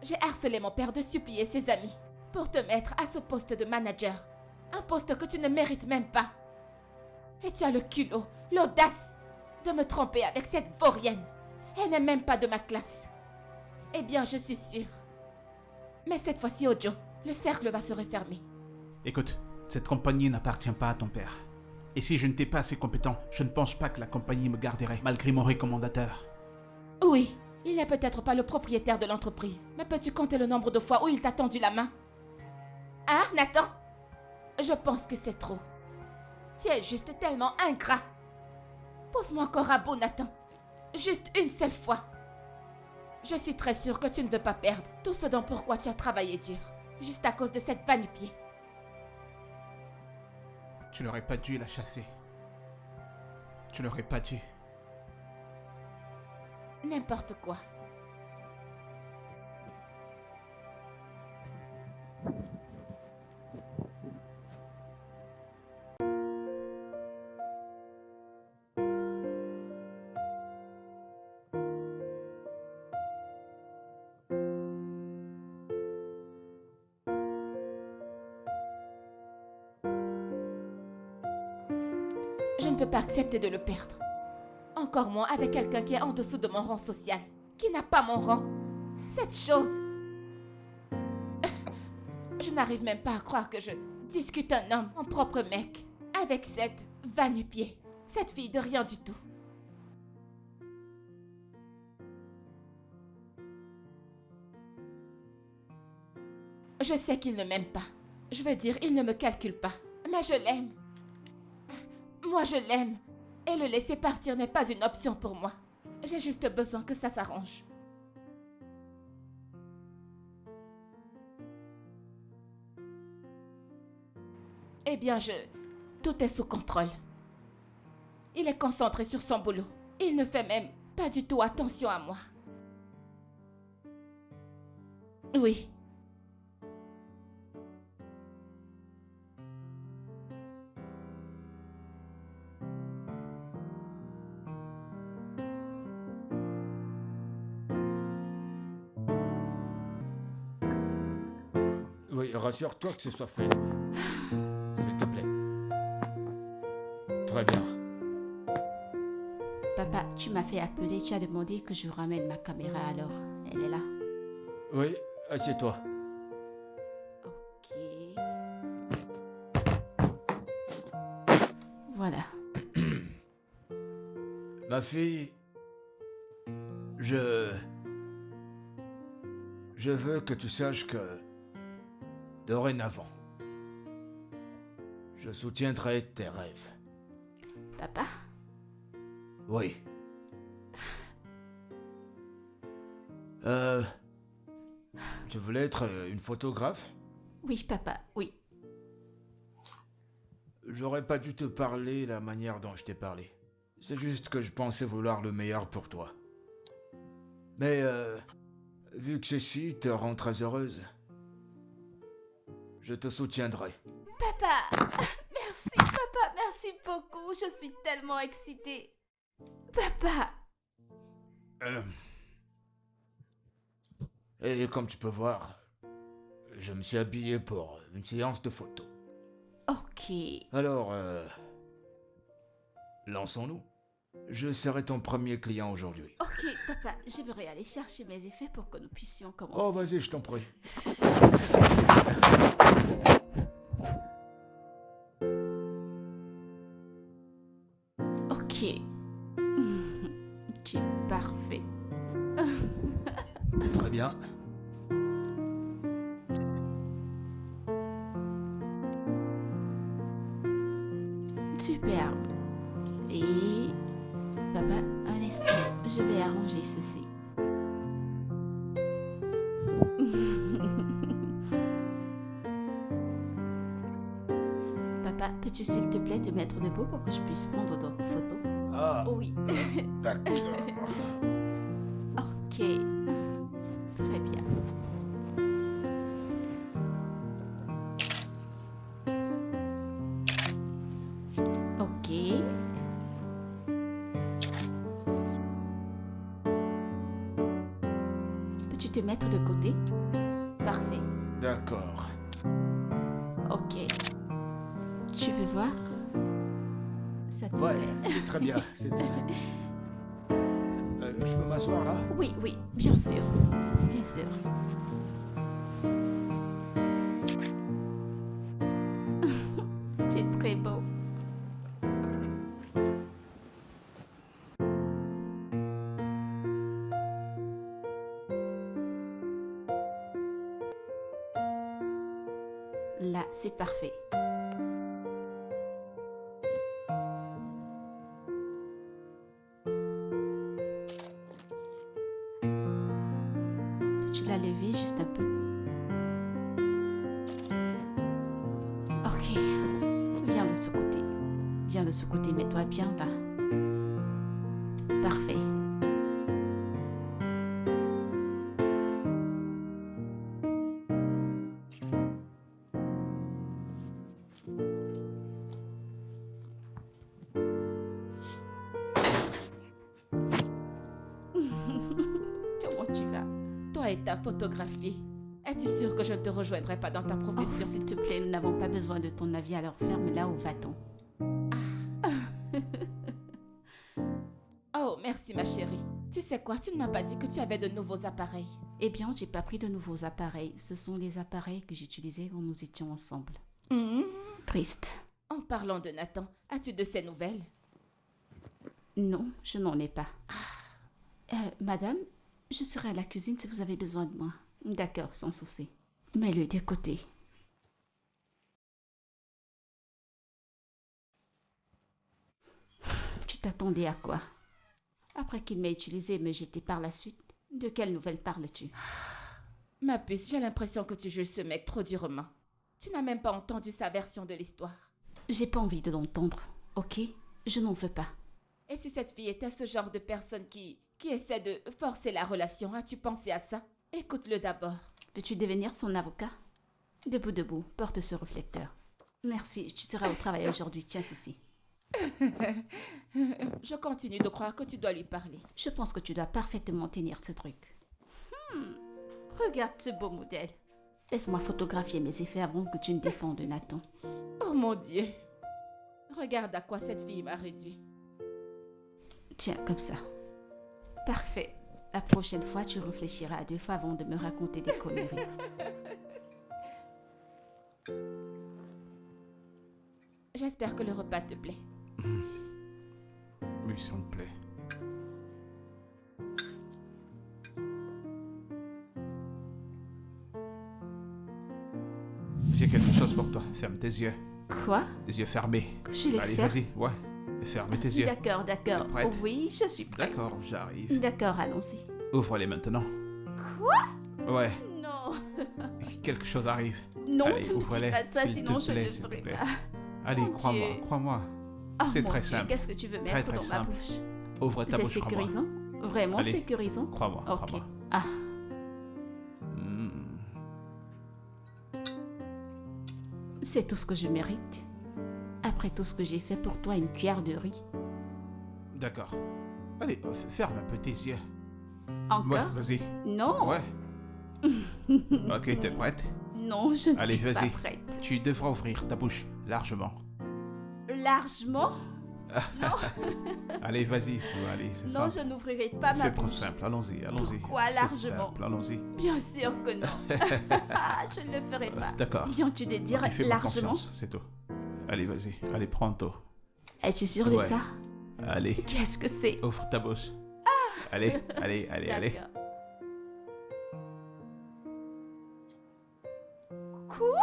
D: j'ai harcelé mon père de supplier ses amis pour te mettre à ce poste de manager. Un poste que tu ne mérites même pas. Et tu as le culot, l'audace de me tromper avec cette vaurienne. Elle n'est même pas de ma classe. Eh bien, je suis sûre. Mais cette fois-ci, Ojo, le cercle va se refermer.
B: Écoute, cette compagnie n'appartient pas à ton père. Et si je n'étais pas assez compétent, je ne pense pas que la compagnie me garderait, malgré mon recommandateur.
D: Oui, il n'est peut-être pas le propriétaire de l'entreprise, mais peux-tu compter le nombre de fois où il t'a tendu la main? Hein, Nathan? Je pense que c'est trop. Tu es juste tellement ingrat. Pose-moi encore à bout, Nathan. Juste une seule fois. Je suis très sûre que tu ne veux pas perdre tout ce dont pourquoi tu as travaillé dur. Juste à cause de cette va-nu-pied.
B: Tu n'aurais pas dû la chasser. Tu n'aurais pas dû.
D: N'importe quoi. Je ne peux pas accepter de le perdre. Encore moins avec quelqu'un qui est en dessous de mon rang social, qui n'a pas mon rang. Cette chose... Je n'arrive même pas à croire que je discute un homme, mon propre mec, avec cette va-nu-pied, cette fille de rien du tout. Je sais qu'il ne m'aime pas. Je veux dire, il ne me calcule pas. Mais je l'aime. Moi, je l'aime. Et le laisser partir n'est pas une option pour moi. J'ai juste besoin que ça s'arrange. Eh bien, tout est sous contrôle. Il est concentré sur son boulot. Il ne fait même pas du tout attention à moi. Oui.
C: Oui, rassure-toi que ce soit fait. S'il te plaît. Très bien.
A: Papa, tu m'as fait appeler, tu as demandé que je ramène ma caméra alors. Elle est là.
C: Oui, assieds-toi.
A: Ok. Voilà.
C: Ma fille, je veux que tu saches que, dorénavant, je soutiendrai tes rêves.
A: Papa?
C: Oui. Tu voulais être une photographe?
A: Oui, papa, oui.
C: J'aurais pas dû te parler la manière dont je t'ai parlé. C'est juste que je pensais vouloir le meilleur pour toi. Mais, vu que ceci te rend très heureuse, je te soutiendrai.
A: Papa! Merci, papa, merci beaucoup. Je suis tellement excitée. Papa!
C: Et comme tu peux voir, je me suis habillé pour une séance de photos.
A: Ok.
C: Alors, lançons-nous. Je serai ton premier client aujourd'hui.
A: Ok, papa, j'aimerais aller chercher mes effets pour que nous puissions commencer.
C: Oh, vas-y, je t'en prie.
A: Ok. Tu es parfait.
C: Très bien.
A: Superbe. Et... Papa, un instant, je vais arranger ceci. Papa, peux-tu s'il te plaît te mettre debout pour que je puisse prendre d'autres photos?
C: Ah,
A: Oui.
C: d'accord.
A: Ok. Très bien. Ok. Peux-tu te mettre de côté? Parfait.
C: D'accord.
A: Ok. Tu veux voir? Ça te
C: Ouais,
A: plaît?
C: c'est très bien. C'est ça. Je peux m'asseoir là?
A: Oui, oui, bien sûr. Bien sûr. Tu es très beau. Là, c'est parfait. Peux-tu la lever juste un peu? Ok. Viens de ce côté. Viens de ce côté, mets-toi bien là. Parfait. Comment tu vas?
D: Toi et ta photographie. Es-tu sûre que je ne te rejoindrai pas dans ta
A: Oh,
D: profession?
A: s'il te plaît, nous n'avons pas besoin de ton avis, alors ferme-la où va-t-on?
D: Oh, merci ma chérie. Tu sais quoi, tu ne m'as pas dit que tu avais de nouveaux appareils.
A: Eh bien, j'ai pas pris de nouveaux appareils. Ce sont les appareils que j'utilisais quand nous étions ensemble.
D: Hmm.
A: Triste.
D: En parlant de Nathan, as-tu de ses nouvelles?
A: Non, je n'en ai pas. Madame, je serai à la cuisine si vous avez besoin de moi. D'accord, sans souci. Mets-le de côté. Tu t'attendais à quoi? Après qu'il m'ait utilisé et me jeté par la suite, de quelle nouvelle parles-tu?
D: Ma puce, j'ai l'impression que tu juges ce mec trop durement. Tu n'as même pas entendu sa version de l'histoire.
A: J'ai pas envie de l'entendre, ok? Je n'en veux pas.
D: Et si cette fille était ce genre de personne qui essaie de forcer la relation, as-tu pensé à ça? Écoute-le d'abord.
A: Veux-tu devenir son avocat? Debout, porte ce réflecteur. Merci, tu seras au travail aujourd'hui, tiens ceci.
D: Je continue de croire que tu dois lui parler.
A: Je pense que tu dois parfaitement tenir ce truc. Regarde ce beau modèle. Laisse-moi photographier mes effets avant que tu ne défendes Nathan.
D: Oh mon Dieu. Regarde à quoi cette fille m'a réduit.
A: Tiens, comme ça. Parfait. La prochaine fois, tu réfléchiras à 2 fois avant de me raconter des conneries.
D: J'espère que le repas te plaît.
B: Oui, ça me plaît. J'ai quelque chose pour toi. Ferme tes yeux.
A: Quoi?
B: Les yeux fermés.
A: Je les
B: Allez,
A: ferme?
B: vas-y. Ouais. Ferme tes yeux.
A: D'accord.
B: T'es prête?
A: Oui, je suis prête.
B: D'accord, j'arrive.
A: D'accord, allons-y.
B: Ouvre-les maintenant.
A: Quoi?
B: Ouais,
A: Non.
B: quelque chose arrive.
A: Non,
B: Allez,
A: ne me
B: ouvre-les,
A: dis pas ça,
B: s'il
A: sinon
B: te
A: je
B: plaît,
A: ne
B: s'il
A: le
B: te
A: ferai
B: plaît.
A: pas.
B: Allez,
A: Mon
B: crois-moi,
A: Dieu.
B: crois-moi.
A: Oh,
B: C'est
A: mon
B: très
A: Dieu,
B: simple.
A: qu'est-ce que tu veux
B: Très,
A: mettre
B: très
A: dans ma
B: simple.
A: bouche?
B: Ouvre ta
A: C'est
B: bouche, crois-moi.
A: sécurisant? Vraiment
B: Allez.
A: sécurisant?
B: Crois-moi,
A: Ok.
B: crois-moi.
A: Ah,
B: Hmm.
A: c'est tout ce que je mérite. Après tout ce que j'ai fait pour toi, une cuillère de riz.
B: D'accord. Allez, ferme un peu tes yeux.
A: Encore?
B: Ouais, vas-y.
A: Non.
B: Ouais. Ok, t'es prête?
A: Non, je ne
B: Allez,
A: suis pas
B: vas-y.
A: prête.
B: Tu devras ouvrir ta bouche largement.
A: Largement?
B: Allez, vas-y, allez, c'est
A: Non,
B: ça.
A: je n'ouvrirai pas ma
B: C'est trop
A: bouche.
B: simple, allons-y, allons-y.
A: Pourquoi
B: C'est
A: largement?
B: simple, allons-y.
A: Bien sûr que non. Je ne le ferai pas.
B: D'accord.
A: Viens-tu de dire
B: Ok, fais-moi
A: largement?
B: confiance, c'est tout. Allez, vas-y, allez, pronto.
A: Es-tu sûr de
B: Ouais.
A: ça?
B: Allez,
A: Qu'est-ce que c'est?
B: ouvre ta bouche. Allez, allez, allez, allez.
A: D'accord. Quoi?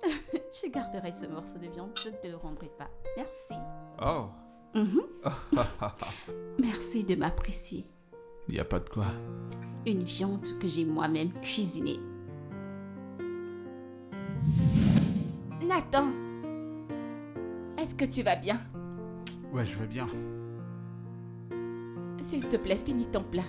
A: Je garderai ce morceau de viande, je ne te le rendrai pas. Merci.
B: Oh.
A: Mhm. Merci de m'apprécier.
B: Y a pas de quoi.
A: Une viande que j'ai moi-même cuisinée.
D: Nathan, est-ce que tu vas bien?
B: Ouais, je vais bien.
D: S'il te plaît, finis ton plat.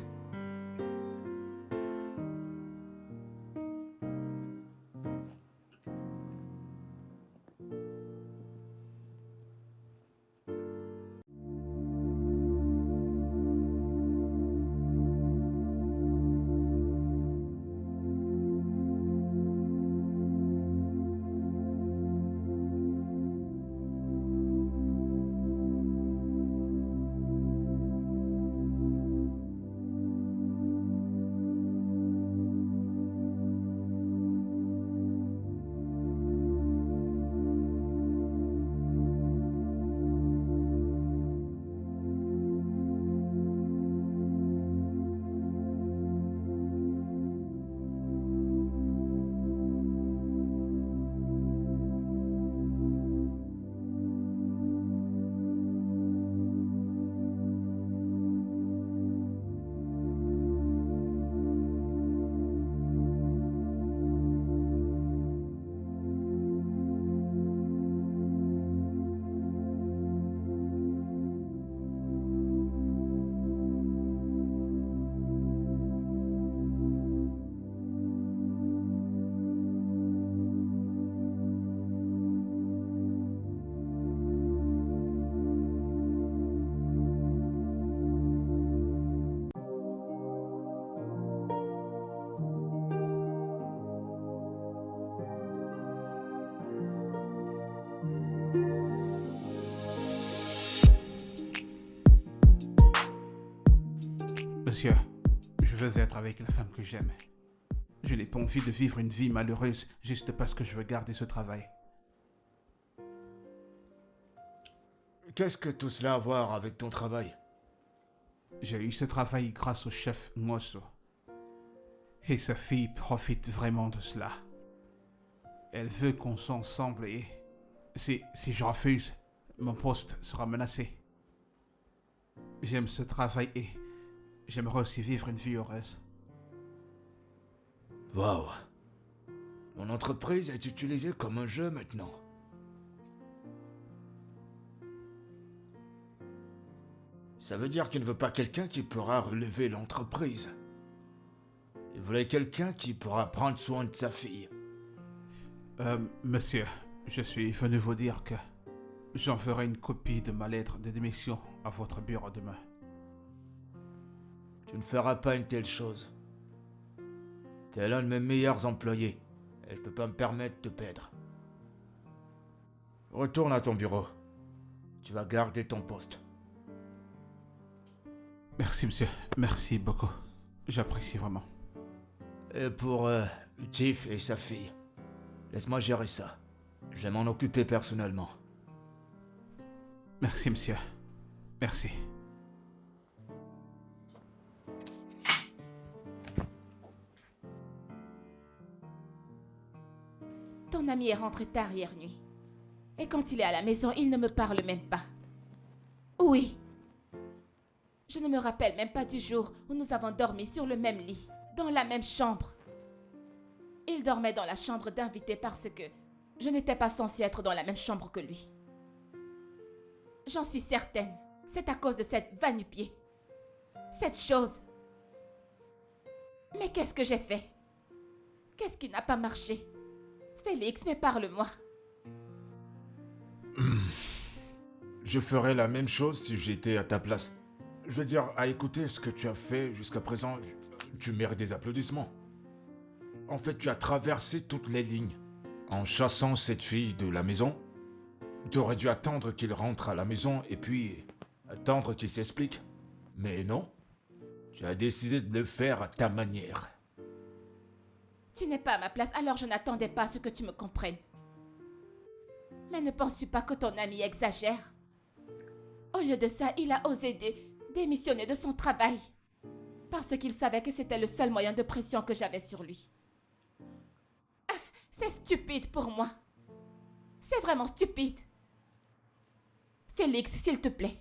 B: Monsieur, je veux être avec la femme que j'aime. Je n'ai pas envie de vivre une vie malheureuse juste parce que je veux garder ce travail.
C: Qu'est-ce que tout cela a à voir avec ton travail?
B: J'ai eu ce travail grâce au chef Mosso. Et sa fille profite vraiment de cela. Elle veut qu'on soit ensemble et... Si je refuse, mon poste sera menacé. J'aime ce travail et j'aimerais aussi vivre une vie heureuse.
C: Waouh. Mon entreprise est utilisée comme un jeu maintenant. Ça veut dire qu'il ne veut pas quelqu'un qui pourra relever l'entreprise. Il voulait quelqu'un qui pourra prendre soin de sa fille.
B: Monsieur, je suis venu vous dire que j'enverrai une copie de ma lettre de démission à votre bureau demain.
C: Tu ne feras pas une telle chose. Tu es l'un de mes meilleurs employés et je ne peux pas me permettre de te perdre. Retourne à ton bureau. Tu vas garder ton poste.
B: Merci, monsieur. Merci beaucoup. J'apprécie vraiment.
C: Et pour Tiff et sa fille, laisse-moi gérer ça. Je vais m'en occuper personnellement.
B: Merci, monsieur. Merci.
D: Ton ami est rentré tard hier nuit. Et quand il est à la maison, il ne me parle même pas. Oui. Je ne me rappelle même pas du jour où nous avons dormi sur le même lit, dans la même chambre. Il dormait dans la chambre d'invité parce que je n'étais pas censée être dans la même chambre que lui. J'en suis certaine. C'est à cause de cette va-nu-pied. Cette chose. Mais qu'est-ce que j'ai fait? Qu'est-ce qui n'a pas marché? Félix, mais parle-moi.
C: Je ferais la même chose si j'étais à ta place. Je veux dire, à écouter ce que tu as fait jusqu'à présent, tu mérites des applaudissements. En fait, tu as traversé toutes les lignes. En chassant cette fille de la maison, tu aurais dû attendre qu'il rentre à la maison et puis attendre qu'il s'explique. Mais non, tu as décidé de le faire à ta manière.
D: Tu n'es pas à ma place, alors je n'attendais pas à ce que tu me comprennes. Mais ne penses-tu pas que ton ami exagère? Au lieu de ça, il a osé démissionner de son travail. Parce qu'il savait que c'était le seul moyen de pression que j'avais sur lui. Ah, c'est stupide pour moi. C'est vraiment stupide. Félix, s'il te plaît,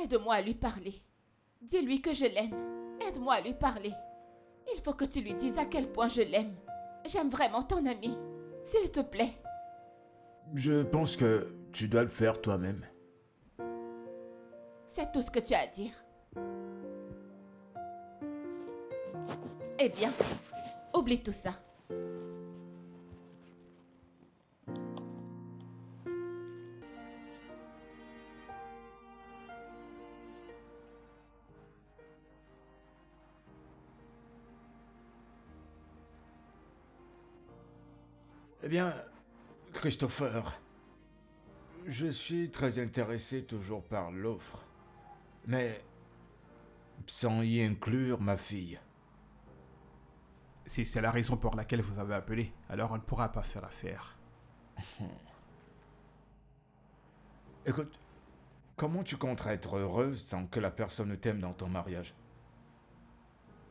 D: aide-moi à lui parler. Dis-lui que je l'aime. Aide-moi à lui parler. Il faut que tu lui dises à quel point je l'aime. J'aime vraiment ton ami. S'il te plaît.
C: Je pense que tu dois le faire toi-même.
D: C'est tout ce que tu as à dire. Eh bien, oublie tout ça.
C: Eh bien, Christopher, je suis très intéressé toujours par l'offre, mais sans y inclure ma fille.
B: Si c'est la raison pour laquelle vous avez appelé, alors on ne pourra pas faire affaire.
C: Écoute, comment tu comptes être heureuse sans que la personne ne t'aime dans ton mariage?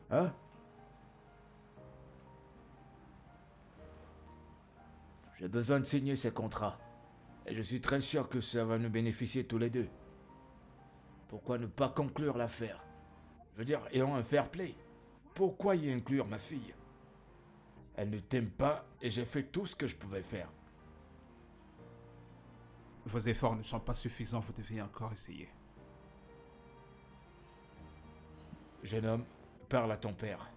C: Hein? J'ai besoin de signer ces contrats. Et je suis très sûr que ça va nous bénéficier tous les deux. Pourquoi ne pas conclure l'affaire? Je veux dire, ayons un fair play. Pourquoi y inclure ma fille? Elle ne t'aime pas et j'ai fait tout ce que je pouvais faire.
B: Vos efforts ne sont pas suffisants, vous devez encore essayer.
C: Jeune homme, parle à ton père.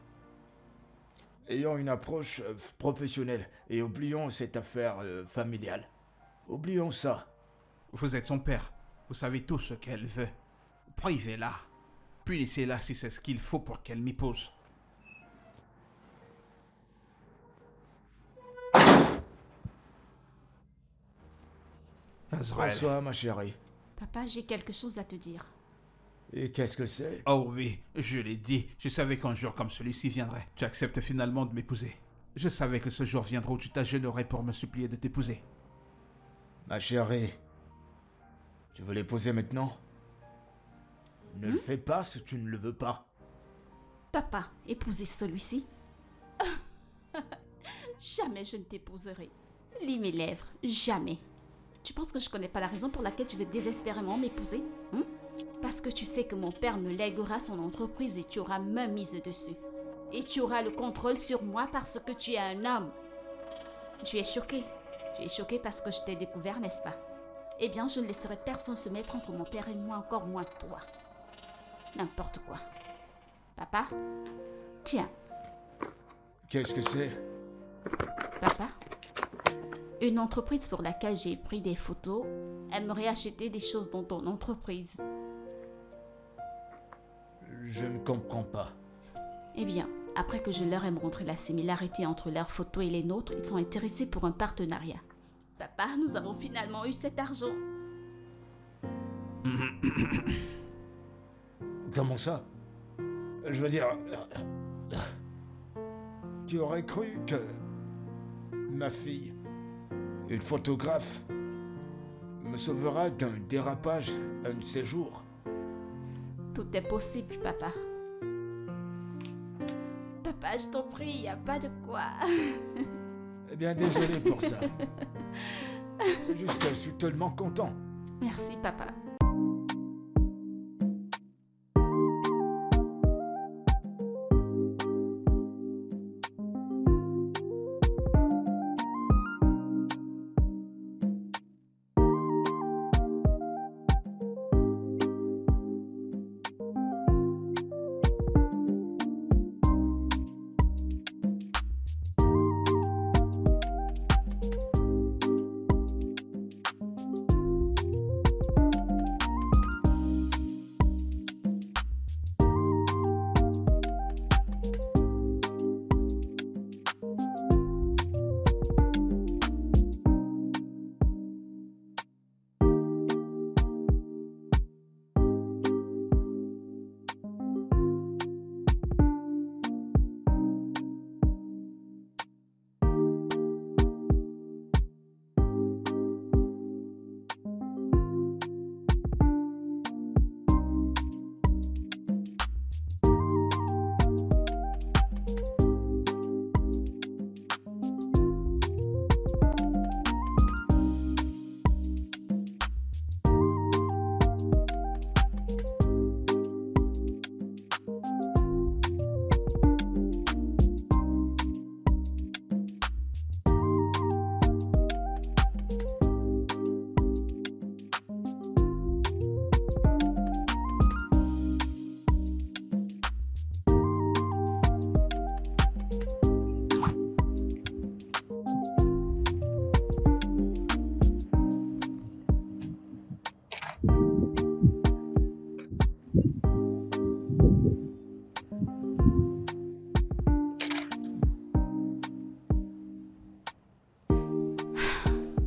C: Ayons une approche professionnelle et oublions cette affaire familiale. Oublions ça.
B: Vous êtes son père. Vous savez tout ce qu'elle veut. Privez-la. Puis laissez-la si c'est ce qu'il faut pour qu'elle m'épouse. Azrael.
C: François, ma chérie.
A: Papa, j'ai quelque chose à te dire.
C: Et qu'est-ce que c'est?
B: Oh oui, je l'ai dit. Je savais qu'un jour comme celui-ci viendrait. Tu acceptes finalement de m'épouser. Je savais que ce jour viendra où tu t'agenouillerais pour me supplier de t'épouser.
C: Ma chérie, tu veux l'épouser maintenant? Ne le fais pas si tu ne le veux pas.
A: Papa, épouser celui-ci? Jamais je ne t'épouserai. Lis mes lèvres, jamais. Tu penses que je connais pas la raison pour laquelle tu veux désespérément m'épouser, hein? Parce que tu sais que mon père me lèguera son entreprise et tu auras main mise dessus. Et tu auras le contrôle sur moi parce que tu es un homme. Tu es choqué. Tu es choqué parce que je t'ai découvert, n'est-ce pas? Eh bien, je ne laisserai personne se mettre entre mon père et moi, encore moins toi. N'importe quoi. Papa? Tiens.
C: Qu'est-ce que c'est?
A: Papa? Une entreprise pour laquelle j'ai pris des photos aimerait acheter des choses dans ton entreprise.
C: Je ne comprends pas.
A: Eh bien, après que je leur ai montré la similarité entre leurs photos et les nôtres, ils sont intéressés pour un partenariat. Papa, nous avons finalement eu cet argent.
C: Comment ça? Je veux dire... Tu aurais cru que... ma fille, une photographe, me sauvera d'un dérapage un de ces jours?
A: Tout est possible, papa. Papa, je t'en prie, il n'y a pas de quoi.
C: Eh bien, désolé pour ça. C'est juste que je suis tellement content.
A: Merci, papa.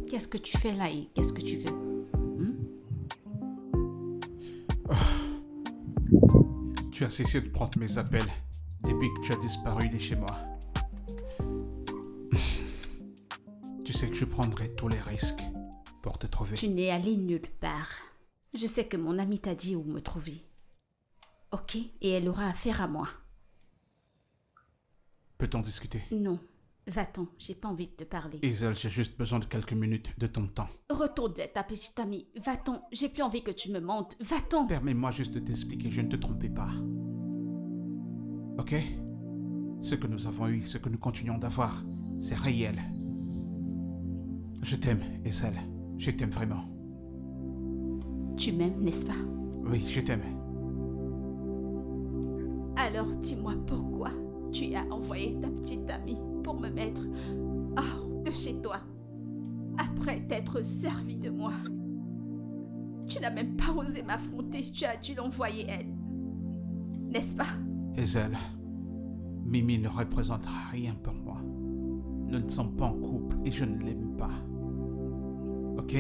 A: Qu'est-ce que tu fais là et qu'est-ce que tu veux?
B: Tu as cessé de prendre mes appels depuis que tu as disparu de chez moi. Tu sais que je prendrai tous les risques pour te trouver.
A: Tu n'es allé nulle part. Je sais que mon amie t'a dit où me trouver. Ok, et elle aura affaire à moi.
B: Peut-on discuter?
A: Non, va-t'en, j'ai pas envie de te parler.
B: Hazel, j'ai juste besoin de quelques minutes de ton temps.
A: Retourne vers ta petite amie, va-t'en, j'ai plus envie que tu me mentes, va-t'en.
B: Permets-moi juste de t'expliquer, je ne te trompais pas. Ok? Ce que nous avons eu, ce que nous continuons d'avoir, c'est réel. Je t'aime, Hazel. Je t'aime vraiment.
A: Tu m'aimes, n'est-ce pas?
B: Oui, je t'aime.
A: Alors dis-moi pourquoi tu as envoyé ta petite amie pour me mettre hors de chez toi, après t'être servi de moi. Tu n'as même pas osé m'affronter, tu as dû l'envoyer elle. N'est-ce pas?
B: Hazel, Mimi ne représente rien pour moi. Nous ne sommes pas en couple et je ne l'aime pas. Ok?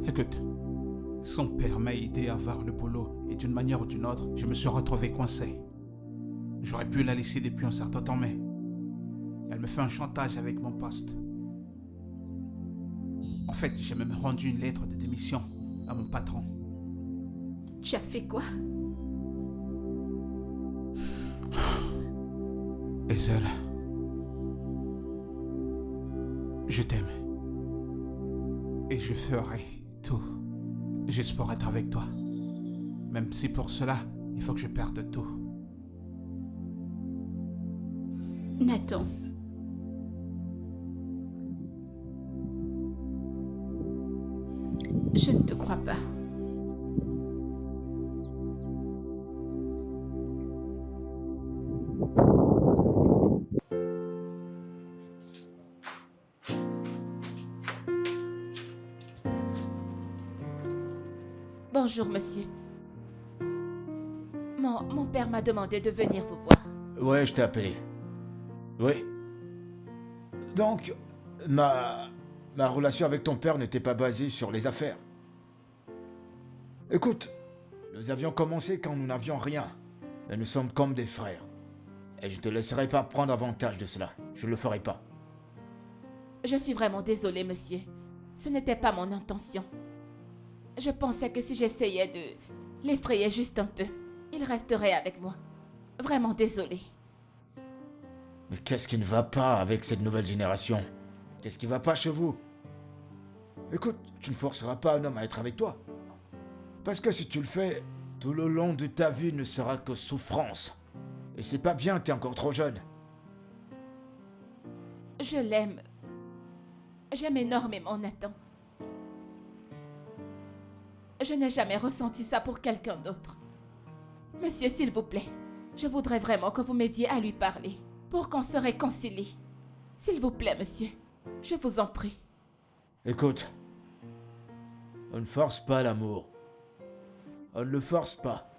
B: Écoute, son père m'a aidé à avoir le boulot et d'une manière ou d'une autre, je me suis retrouvé coincé. J'aurais pu la laisser depuis un certain temps, mais elle me fait un chantage avec mon poste. En fait, j'ai même rendu une lettre de démission à mon patron.
A: Tu as fait quoi?
B: Hazel, Je t'aime. Et je ferai tout juste pour être avec toi. Même si pour cela, il faut que je perde tout.
A: Nathan. Je ne te crois pas.
D: Bonjour, monsieur. Mon père m'a demandé de venir vous voir.
C: Ouais, je t'ai appelé. Oui. Donc, ma relation avec ton père n'était pas basée sur les affaires. Écoute, nous avions commencé quand nous n'avions rien. Mais nous sommes comme des frères. Et je ne te laisserai pas prendre avantage de cela. Je ne le ferai pas.
D: Je suis vraiment désolée, monsieur. Ce n'était pas mon intention. Je pensais que si j'essayais de l'effrayer juste un peu, il resterait avec moi. Vraiment désolée.
C: Mais qu'est-ce qui ne va pas avec cette nouvelle génération? Qu'est-ce qui ne va pas chez vous? Écoute, tu ne forceras pas un homme à être avec toi. Parce que si tu le fais, tout le long de ta vie ne sera que souffrance. Et c'est pas bien, t'es encore trop jeune.
D: Je l'aime. J'aime énormément Nathan. Je n'ai jamais ressenti ça pour quelqu'un d'autre. Monsieur, s'il vous plaît, je voudrais vraiment que vous m'aidiez à lui parler, pour qu'on se réconcilie. S'il vous plaît, monsieur, je vous en prie.
C: Écoute, on ne force pas l'amour. On ne le force pas.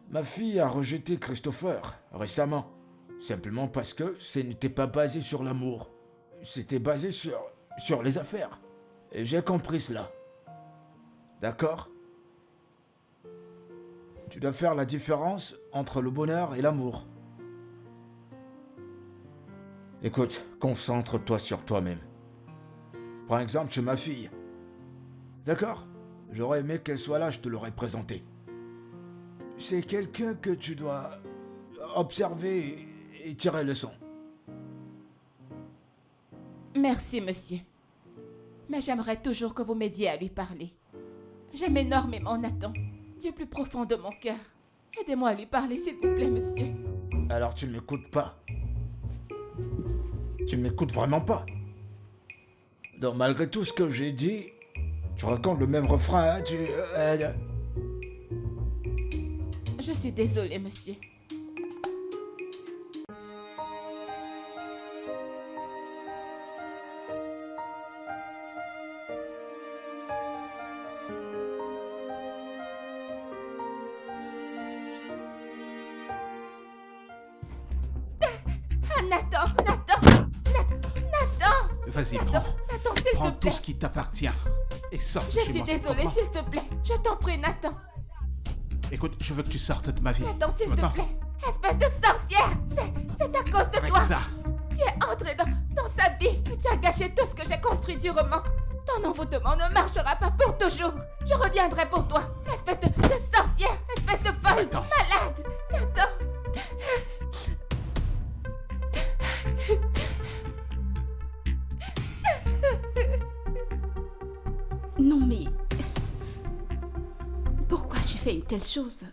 C: Ma fille a rejeté Christopher récemment, simplement parce que ce n'était pas basé sur l'amour. C'était basé sur les affaires. Et j'ai compris cela. D'accord? Tu dois faire la différence entre le bonheur et l'amour. Écoute, concentre-toi sur toi-même. Par exemple, chez ma fille. D'accord? J'aurais aimé qu'elle soit là, je te l'aurais présenté. C'est quelqu'un que tu dois observer et tirer leçon.
D: Merci, monsieur. Mais j'aimerais toujours que vous m'aidiez à lui parler. J'aime énormément Nathan, du plus profond de mon cœur. Aidez-moi à lui parler, s'il vous plaît, monsieur.
C: Alors tu ne m'écoutes pas. Tu ne m'écoutes vraiment pas. Donc malgré tout ce que j'ai dit, tu racontes le même refrain, hein,
D: Je suis désolée, monsieur. Nathan!
B: Vas-y,
D: Nathan, s'il
B: prends
D: te
B: tout
D: plaît.
B: ce qui t'appartient et sors de
D: Je
B: chez
D: suis
B: moi.
D: désolée,
B: Comprends?
D: s'il te plaît. Je t'en prie, Nathan.
B: Écoute, je veux que tu sortes de ma vie.
D: Nathan, s'il
B: Tu
D: te
B: m'entends?
D: plaît. Espèce de sorcière! C'est à cause de
B: Arrête
D: toi.
B: ça.
D: Tu es entré dans sa vie et tu as gâché tout ce que j'ai construit durement. Ton envoûtement ne marchera pas pour toujours. Je reviendrai pour toi. Espèce de sorcière, espèce de folle,
B: Attends.
D: malade. Nathan.
A: Non mais... Pourquoi tu fais une telle chose?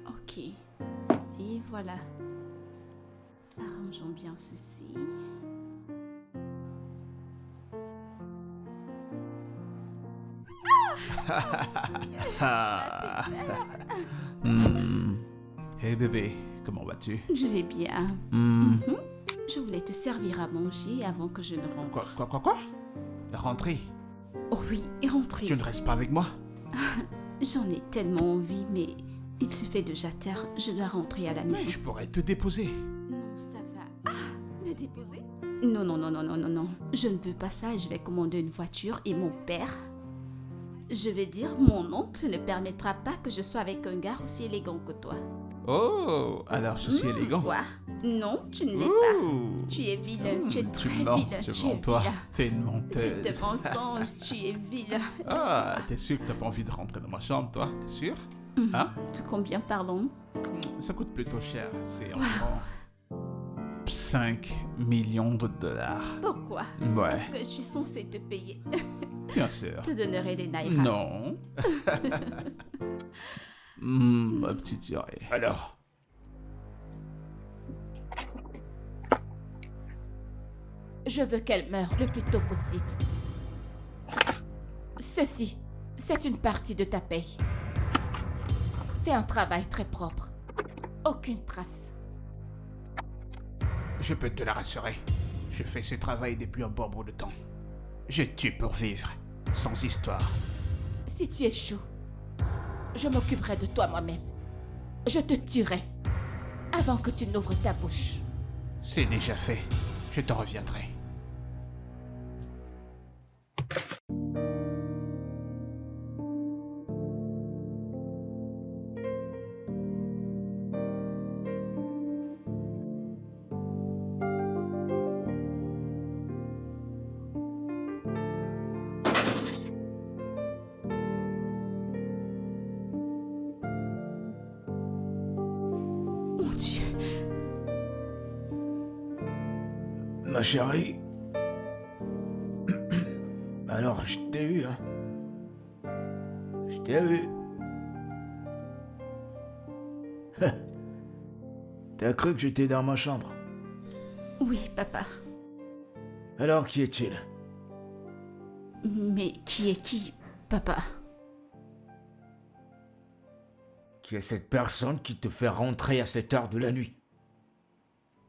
A: Ok. Et voilà. Arrangeons bien ceci.
B: Hey bébé, comment vas-tu?
A: Je vais bien.
B: Hmm.
A: Je voulais te servir à manger avant que je ne rentre.
B: Quoi? Rentrez.
A: Oh oui, et rentrer.
B: Tu ne restes pas avec moi?
A: J'en ai tellement envie, mais il se fait déjà tard. Je dois rentrer à la
B: Mais
A: maison.
B: je pourrais te déposer.
A: Non, ça va. Ah, me déposer? Non. Je ne veux pas ça. Je vais commander une voiture et mon père Je vais dire, mon oncle ne permettra pas que je sois avec un gars aussi élégant que toi.
B: Oh, alors je suis élégant.
A: Quoi? Non, tu ne l'es pas.
B: Ouh.
A: Tu es vilain, tu es
B: Tu
A: très
B: mens,
A: vilain,
B: tu
A: tu es
B: mens, toi.
A: vilain.
B: T'es une menteuse.
A: C'est de mensonges, tu es vilain.
B: Ah, t'es sûr que t'as pas envie de rentrer dans ma chambre, toi? T'es sûr?
A: Mhm.
B: Hein?
A: De combien parlons-nous?
B: Ça coûte plutôt cher. C'est environ 5 millions de dollars.
A: Pourquoi?
B: Ouais,
A: Est-ce que je suis censée te payer?
B: bien sûr.
A: Te donnerai des naïras.
B: Non. Ma petite oreille. Alors,
D: Je veux qu'elle meure le plus tôt possible. Ceci, c'est une partie de ta paye. Fais un travail très propre. Aucune trace.
B: je peux te la rassurer. Je fais ce travail depuis un bon bout de temps. Je tue pour vivre, sans histoire.
D: Si tu échoues, je m'occuperai de toi moi-même. Je te tuerai avant que tu n'ouvres ta bouche.
B: C'est déjà fait. Je te reviendrai.
A: Mon Dieu.
C: Ma chérie. Alors, je t'ai eu, hein. Je t'ai eu. T'as cru que j'étais dans ma chambre?
A: Oui, papa.
C: Alors, qui est-il?
A: Mais qui est qui, papa?
C: Qui est cette personne qui te fait rentrer à cette heure de la nuit?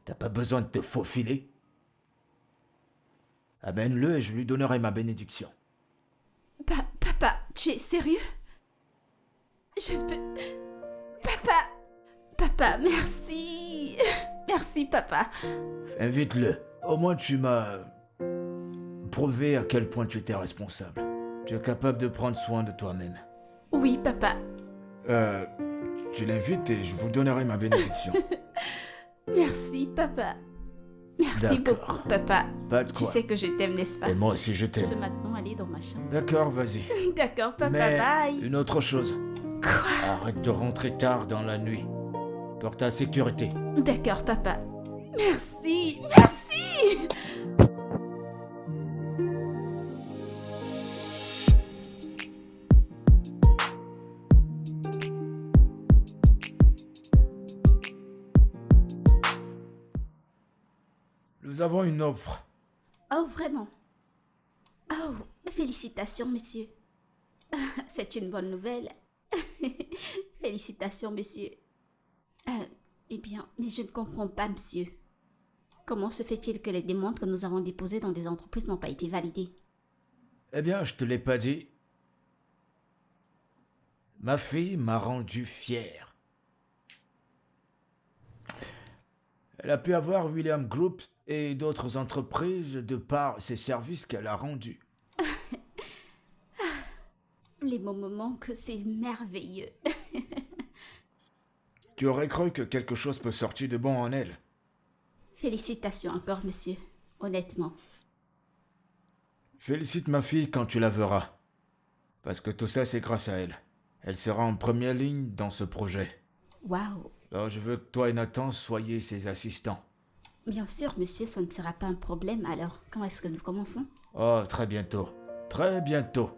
C: T'as pas besoin de te faufiler? Amène-le et je lui donnerai ma bénédiction.
A: Papa, tu es sérieux? Je peux... Papa, merci. Merci, papa.
C: Invite-le. Au moins tu m'as prouvé à quel point tu étais responsable. Tu es capable de prendre soin de toi-même.
A: Oui, papa.
C: Tu l'invites et je vous donnerai ma bénédiction.
A: Merci, papa. Merci
C: D'accord.
A: beaucoup, papa.
C: Pas de
A: Tu
C: quoi.
A: sais que je t'aime, n'est-ce pas?
C: Et moi aussi je
A: Je peux
C: t'aime.
A: maintenant aller dans ma chambre.
C: D'accord, vas-y.
A: D'accord, papa,
C: Mais
A: bye.
C: une autre chose.
A: Quoi?
C: Arrête de rentrer tard dans la nuit. Pour ta sécurité.
A: D'accord, papa. Merci, merci.
C: Nous avons une offre.
A: Oh, vraiment? Oh, félicitations, monsieur. C'est une bonne nouvelle. Félicitations, monsieur. Eh bien, mais je ne comprends pas, monsieur. Comment se fait-il que les demandes que nous avons déposées dans des entreprises n'ont pas été validées?
C: Eh bien, je te l'ai pas dit. Ma fille m'a rendu fier. Elle a pu avoir William Group et d'autres entreprises de par ses services qu'elle a rendus.
A: Les mots me manquent, c'est merveilleux.
C: Tu aurais cru que quelque chose peut sortir de bon en elle.
A: Félicitations encore, monsieur. Honnêtement.
C: Félicite ma fille quand tu la verras. Parce que tout ça, c'est grâce à elle. Elle sera en première ligne dans ce projet.
A: Waouh.
C: Alors je veux que toi et Nathan soyez ses assistants.
A: Bien sûr, monsieur, ça ne sera pas un problème. Alors, quand est-ce que nous commençons?
C: Oh, très bientôt. Très bientôt.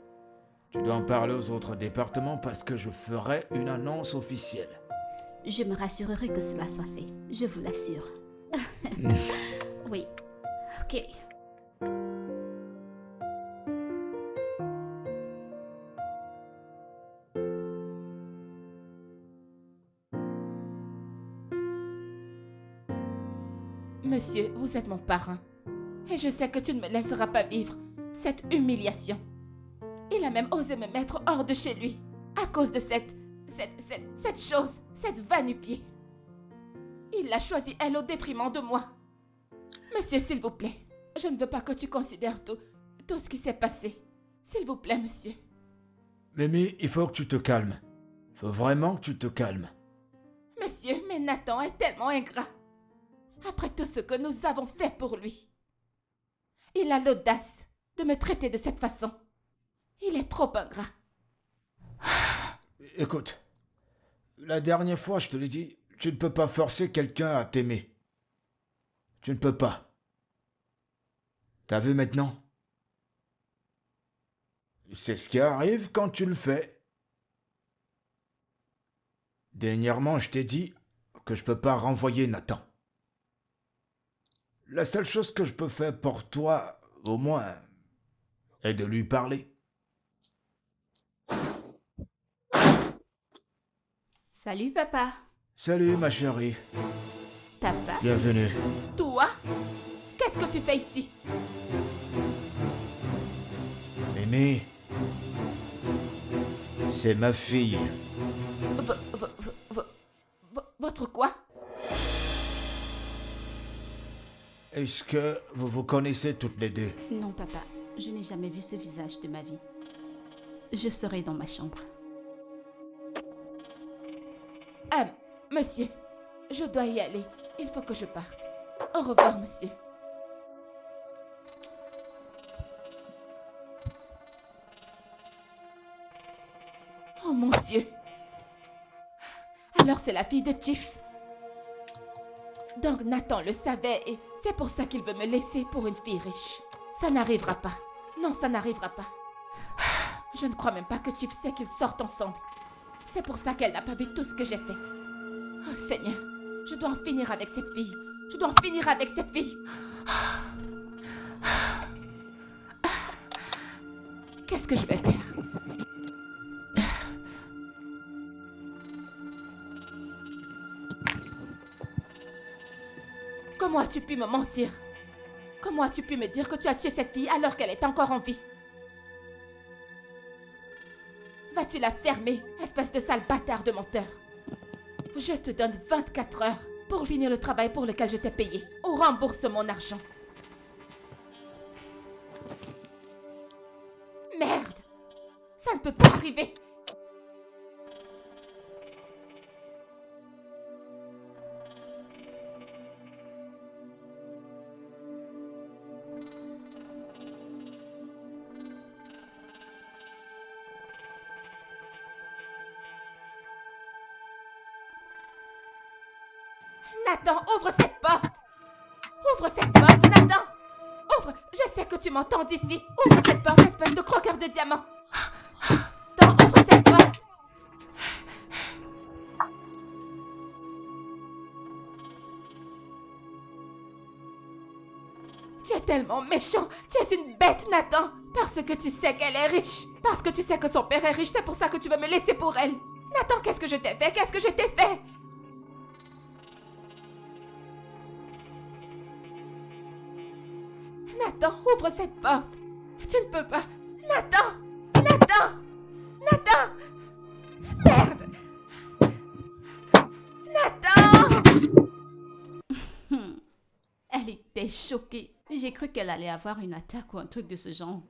C: Tu dois en parler aux autres départements parce que je ferai une annonce officielle.
A: Je me rassurerai que cela soit fait. Je vous l'assure. Oui. Ok.
D: Monsieur, vous êtes mon parrain. Et je sais que tu ne me laisseras pas vivre cette humiliation. Il a même osé me mettre hors de chez lui à cause de cette chose, cette va-nu-pied. Il l'a choisie, elle, au détriment de moi. Monsieur, s'il vous plaît, je ne veux pas que tu considères tout ce qui s'est passé. S'il vous plaît, monsieur.
C: Mimi, il faut que tu te calmes. Il faut vraiment que tu te calmes.
D: Monsieur, mais Nathan est tellement ingrat. Après tout ce que nous avons fait pour lui. Il a l'audace de me traiter de cette façon. Il est trop ingrat.
C: Écoute, la dernière fois, je te l'ai dit, tu ne peux pas forcer quelqu'un à t'aimer. Tu ne peux pas. T'as vu maintenant? C'est ce qui arrive quand tu le fais. Dernièrement, je t'ai dit que je peux pas renvoyer Nathan. La seule chose que je peux faire pour toi, au moins, est de lui parler.
A: Salut, papa.
C: Salut, ma chérie.
A: Papa?
C: Bienvenue.
D: Toi? Qu'est-ce que tu fais ici?
C: Mimi, c'est ma fille.
D: Votre quoi?
C: Est-ce que vous vous connaissez toutes les deux?
A: Non, papa. Je n'ai jamais vu ce visage de ma vie. Je serai dans ma chambre.
D: Monsieur, je dois y aller. Il faut que je parte. Au revoir, monsieur. Oh mon Dieu. Alors c'est la fille de Chief. Donc Nathan le savait et c'est pour ça qu'il veut me laisser pour une fille riche. Ça n'arrivera pas. Non, ça n'arrivera pas. Je ne crois même pas que Chief sait qu'ils sortent ensemble. C'est pour ça qu'elle n'a pas vu tout ce que j'ai fait. Oh Seigneur, je dois en finir avec cette fille. Je dois en finir avec cette fille. Qu'est-ce que je vais faire? Comment as-tu pu me mentir? Comment as-tu pu me dire que tu as tué cette fille alors qu'elle est encore en vie? Vas-tu la fermer, espèce de sale bâtard de menteur? Je te donne 24 heures pour finir le travail pour lequel je t'ai payé. Ou rembourse mon argent. Merde! Ça ne peut pas arriver! Nathan, ouvre cette porte! Ouvre cette porte, Nathan! Ouvre! Je sais que tu m'entends d'ici! Ouvre cette porte, espèce de croqueur de diamant! Nathan, ouvre cette porte! Tu es tellement méchant! Tu es une bête, Nathan! Parce que tu sais qu'elle est riche! Parce que tu sais que son père est riche, c'est pour ça que tu veux me laisser pour elle! Nathan, qu'est-ce que je t'ai fait? Qu'est-ce que je t'ai fait? Nathan, ouvre cette porte. Tu ne peux pas. Nathan! Nathan! Nathan! Merde! Nathan!
A: Elle était choquée. J'ai cru qu'elle allait avoir une attaque ou un truc de ce genre.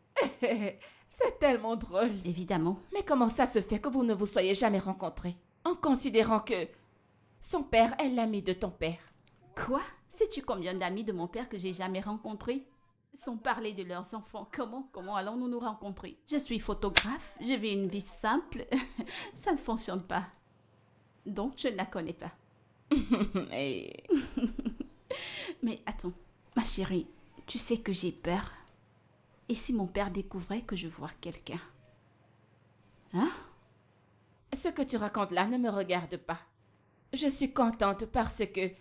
D: C'est tellement drôle.
A: Évidemment.
D: Mais comment ça se fait que vous ne vous soyez jamais rencontrés? En considérant que son père est l'ami de ton père.
A: Quoi? Sais-tu combien d'amis de mon père que j'ai jamais rencontrés? Sans parler de leurs enfants, comment allons-nous nous rencontrer? Je suis photographe, je vis une vie simple, ça ne fonctionne pas. Donc, je ne la connais pas. Mais attends, ma chérie, tu sais que j'ai peur. Et si mon père découvrait que je vois quelqu'un? Hein?
D: Ce que tu racontes là ne me regarde pas. Je suis contente parce que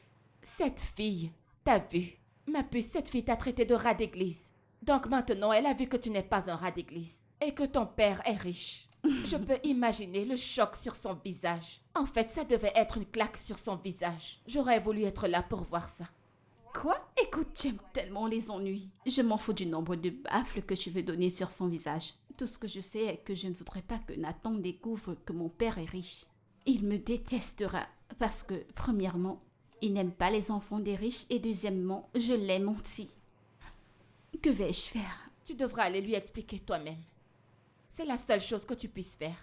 D: cette fille t'a vu. Ma puce, cette fille t'a traité de rat d'église. Donc maintenant, elle a vu que tu n'es pas un rat d'église et que ton père est riche. Je peux imaginer le choc sur son visage. En fait, ça devait être une claque sur son visage. J'aurais voulu être là pour voir ça.
A: Quoi? Écoute, j'aime tellement les ennuis. Je m'en fous du nombre de baffles que tu veux donner sur son visage. Tout ce que je sais est que je ne voudrais pas que Nathan découvre que mon père est riche. Il me détestera parce que, premièrement, il n'aime pas les enfants des riches et deuxièmement, je l'ai menti. Que vais-je faire?
D: Tu devras aller lui expliquer toi-même. C'est la seule chose que tu puisses faire.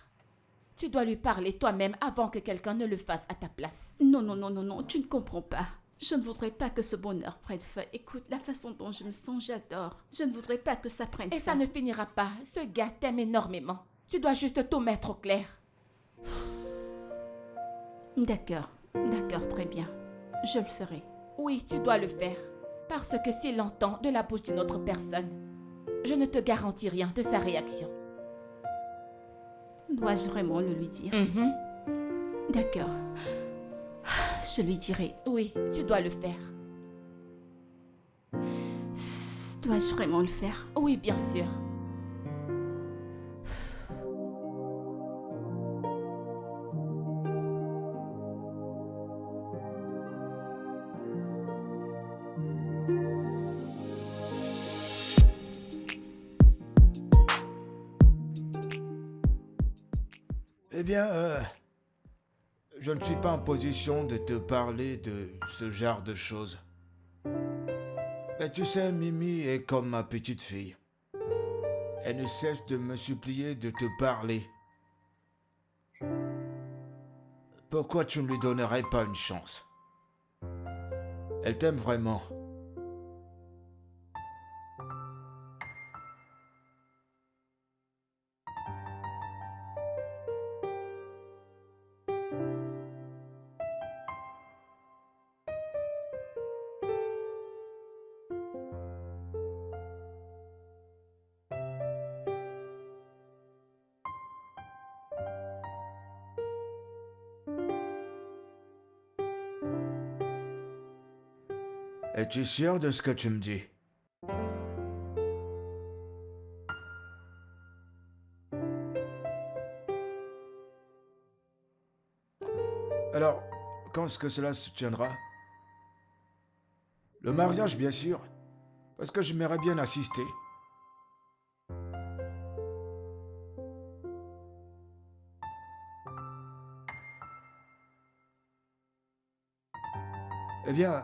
D: Tu dois lui parler toi-même avant que quelqu'un ne le fasse à ta place.
A: Non, non, non, non, non, tu ne comprends pas. Je ne voudrais pas que ce bonheur prenne fin. Écoute, la façon dont je me sens, j'adore. Je ne voudrais pas que ça prenne fin.
D: Et ça ne finira pas. Ce gars t'aime énormément. Tu dois juste tout mettre au clair.
A: D'accord, d'accord, très bien. Je le ferai.
D: Oui, tu dois le faire. Parce que s'il l'entend de la bouche d'une autre personne, je ne te garantis rien de sa réaction.
A: Dois-je vraiment le lui dire? D'accord. Je lui dirai.
D: Oui, tu dois le faire.
A: Dois-je vraiment le faire?
D: Oui, bien sûr.
C: Eh bien, je ne suis pas en position de te parler de ce genre de choses. Mais tu sais, Mimi est comme ma petite fille. Elle ne cesse de me supplier de te parler. Pourquoi tu ne lui donnerais pas une chance? Elle t'aime vraiment. Es-tu sûr de ce que tu me dis? Alors, quand est-ce que cela se tiendra? Le mariage, bien sûr, parce que j'aimerais bien assister. Eh bien,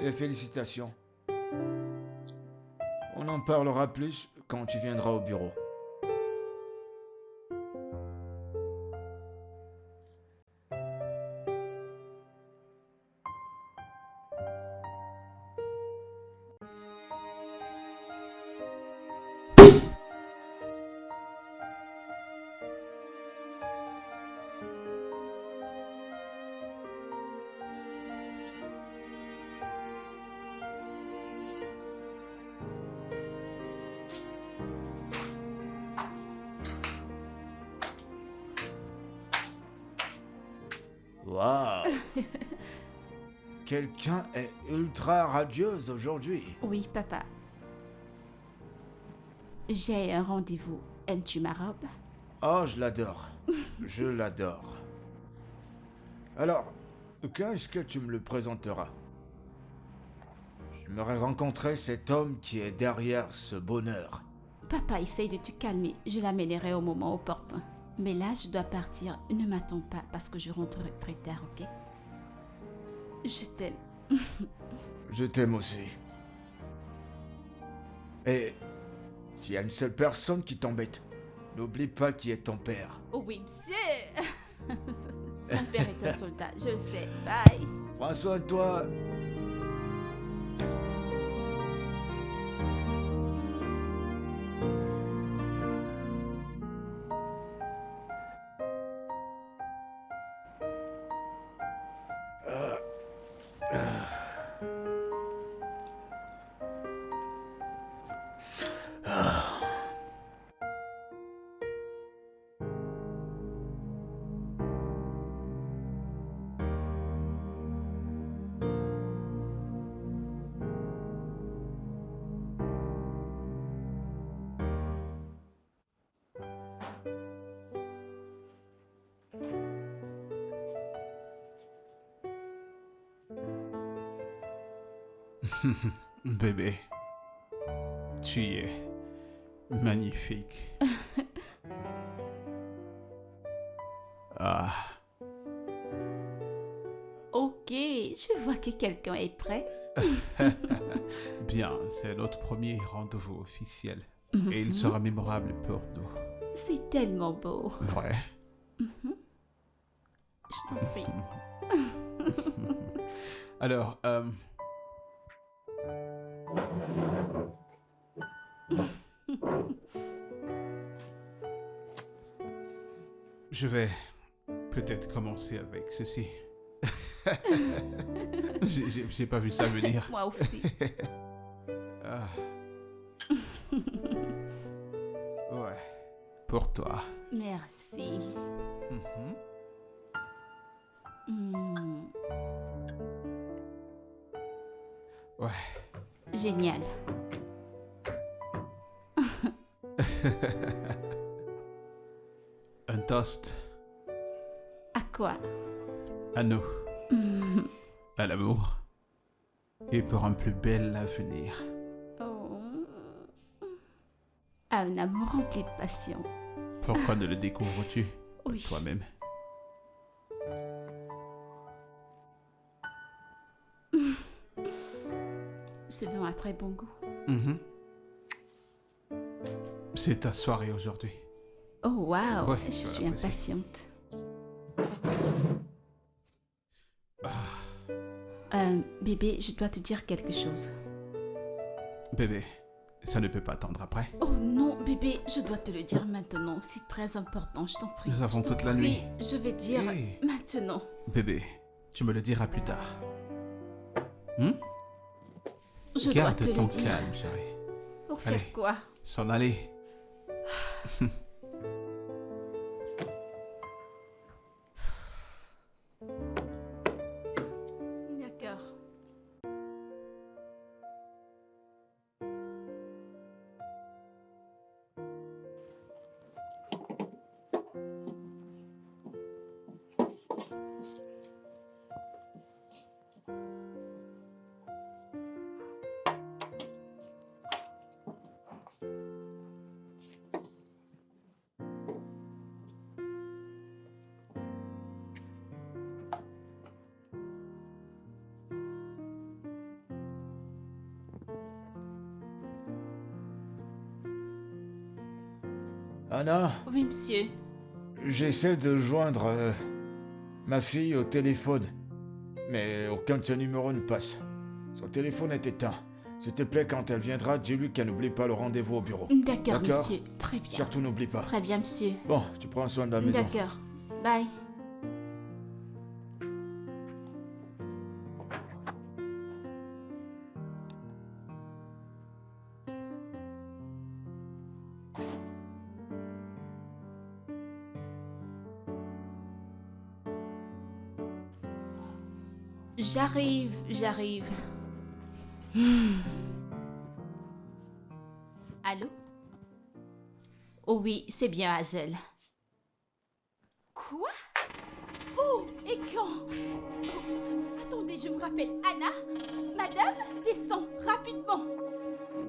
C: et félicitations. On en parlera plus quand tu viendras au bureau. Waouh! Quelqu'un est ultra radieuse aujourd'hui.
A: Oui, papa. J'ai un rendez-vous. Aimes-tu ma robe?
C: Oh, je l'adore. Je l'adore. Alors, quand est-ce que tu me le présenteras? J'aimerais rencontrer cet homme qui est derrière ce bonheur.
A: Papa, essaye de te calmer. Je l'amènerai au moment opportun. Mais là, je dois partir. Ne m'attends pas parce que je rentrerai très tard, ok? Je t'aime.
C: Je t'aime aussi. Et s'il y a une seule personne qui t'embête, n'oublie pas qui est ton père.
A: Oh oui, monsieur! Mon père est un soldat, je le sais. Bye!
C: Prends soin de toi.
B: Bébé, tu es magnifique. Ah,
A: Ok, je vois que quelqu'un est prêt.
B: bien, c'est notre premier rendez-vous officiel. Et il sera mémorable pour nous.
A: C'est tellement beau.
B: Vrai.
A: Je t'en prie.
B: Alors, je vais peut-être commencer avec ceci. J'ai pas vu ça venir.
A: Moi aussi.
B: Ah. Ouais. Pour toi.
A: Merci.
B: Mhm.
A: Hmm,
B: Ouais.
A: Génial.
B: Un toast
A: À quoi?
B: à nous,
A: Hmm,
B: à l'amour et pour un plus bel avenir.
A: oh. À un amour rempli de passion.
B: Pourquoi ne le découvres-tu
A: Oui.
B: toi-même?
A: Ce vin a très bon goût.
B: Mhm. C'est ta soirée aujourd'hui.
A: Oh, wow.
B: Ouais,
A: Je
B: tu vas
A: suis
B: l'apprécier.
A: impatiente.
B: Ah,
A: Bébé, je dois te dire quelque chose.
B: bébé, ça ne peut pas attendre après.
A: Oh non, bébé, je dois te le dire maintenant. C'est très important, je t'en prie.
B: Nous avons
A: Je t'en
B: toute la
A: prie.
B: nuit.
A: Je vais dire
B: Hey.
A: maintenant.
B: Bébé, tu me le diras plus tard. Hmm?
A: Je dois
B: Garde
A: te le
B: ton
A: dire.
B: calme, chérie.
A: Pour faire
B: Allez.
A: quoi?
B: S'en aller.
A: D'accord.
C: Anna,
A: Oui, monsieur.
C: j'essaie de joindre ma fille au téléphone, mais aucun de ses numéros ne passe. Son téléphone est éteint. S'il te plaît, quand elle viendra, dis-lui qu'elle n'oublie pas le rendez-vous au bureau.
A: D'accord,
C: D'accord.
A: monsieur. Très bien.
C: Surtout n'oublie pas.
A: Très bien, monsieur.
C: Bon, tu prends soin de la maison.
A: D'accord. Bye. J'arrive. Allô? Oh oui, c'est bien Hazel. Quoi? Où et quand? Oh, attendez, je vous rappelle. Anna? Madame? Descends, rapidement.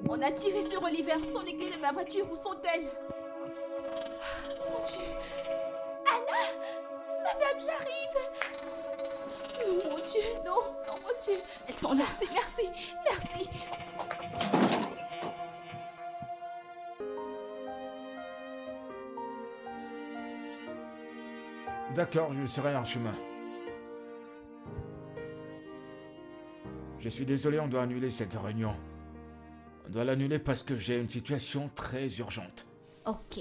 A: On a tiré sur Oliver. Sont les clés de ma voiture? Où sont-elles? Mon Dieu. Anna? Madame, j'arrive. Non, mon Dieu, non, mon Dieu. Elles sont là, merci.
C: D'accord, je serai en chemin. Je suis désolé, on doit annuler cette réunion. On doit l'annuler parce que j'ai une situation très urgente.
A: Ok.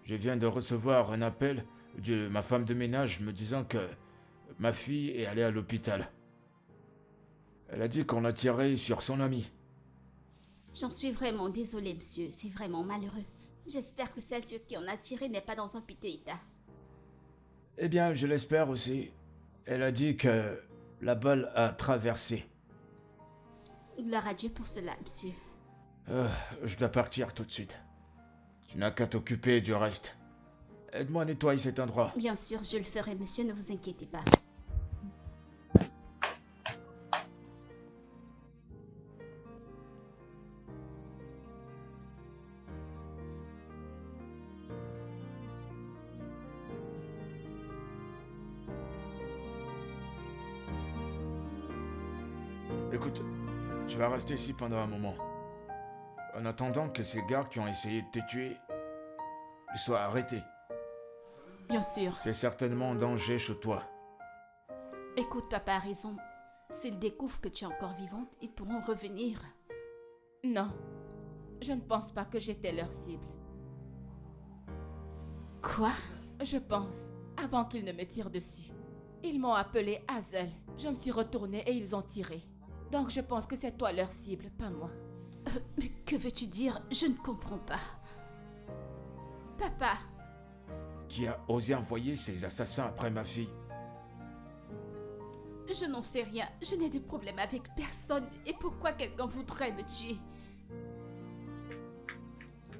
C: Je viens de recevoir un appel de ma femme de ménage me disant que ma fille est allée à l'hôpital. Elle a dit qu'on a tiré sur son ami.
A: J'en suis vraiment désolée, monsieur. C'est vraiment malheureux. J'espère que celle sur qui on a tiré n'est pas dans un piteux état.
C: Eh bien, je l'espère aussi. Elle a dit que la balle a traversé.
A: Gloire à Dieu pour cela, monsieur.
C: Je dois partir tout de suite. Tu n'as qu'à t'occuper du reste. Aide-moi à nettoyer cet endroit.
A: Bien sûr, je le ferai, monsieur, ne vous inquiétez pas.
C: Écoute, tu vas rester ici pendant un moment. En attendant que ces gars qui ont essayé de te tuer soit arrêté.
A: Bien sûr.
C: Tu es certainement en danger chez toi.
A: Écoute, papa a raison. S'ils découvrent que tu es encore vivante, ils pourront revenir.
D: Non, je ne pense pas que j'étais leur cible.
A: Quoi?
D: Je pense, avant qu'ils ne me tirent dessus. Ils m'ont appelé Hazel. Je me suis retournée et ils ont tiré. Donc je pense que c'est toi leur cible, pas moi.
A: Mais que veux-tu dire? Je ne comprends pas. Papa,
C: Qui a osé envoyer ces assassins après ma fille?
A: je n'en sais rien. Je n'ai de problème avec personne. Et pourquoi quelqu'un voudrait me tuer?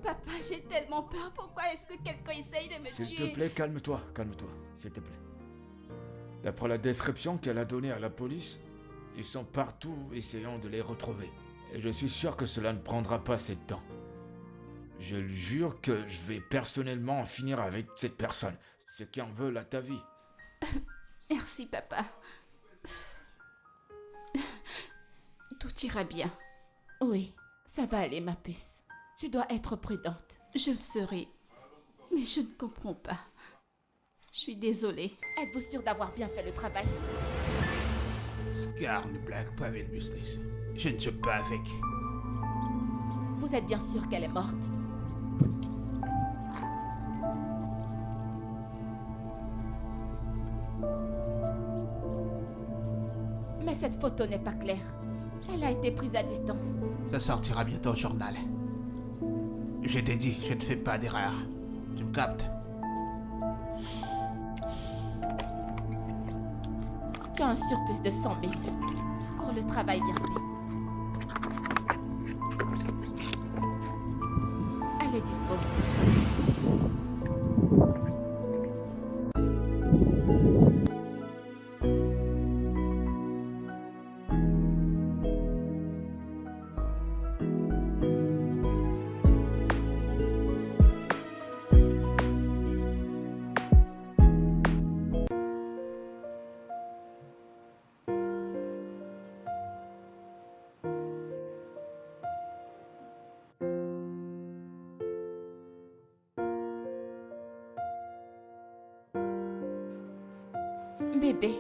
A: Papa, j'ai tellement peur. Pourquoi est-ce que quelqu'un essaye de me
C: S'il
A: tuer?
C: te plaît, calme-toi, s'il te plaît. D'après la description qu'elle a donnée à la police, ils sont partout essayant de les retrouver. Et je suis sûr que cela ne prendra pas assez de temps. Je lui jure que je vais personnellement en finir avec cette personne, ceux qui en veulent à ta vie.
A: Merci, papa. Tout ira bien.
D: Oui, ça va aller, ma puce. Tu dois être prudente.
A: Je le serai. Mais je ne comprends pas. Je suis désolée.
D: Êtes-vous sûr d'avoir bien fait le travail?
B: Scar ne blague pas avec le business. Je ne suis pas avec.
D: Vous êtes bien sûr qu'elle est morte? Mais cette photo n'est pas claire. Elle a été prise à distance.
B: Ça sortira bientôt au journal. Je t'ai dit, je ne fais pas d'erreur. Tu me captes?
D: Tu as un surplus de 100 000 pour le travail bien fait. Elle est disposée. Bébé,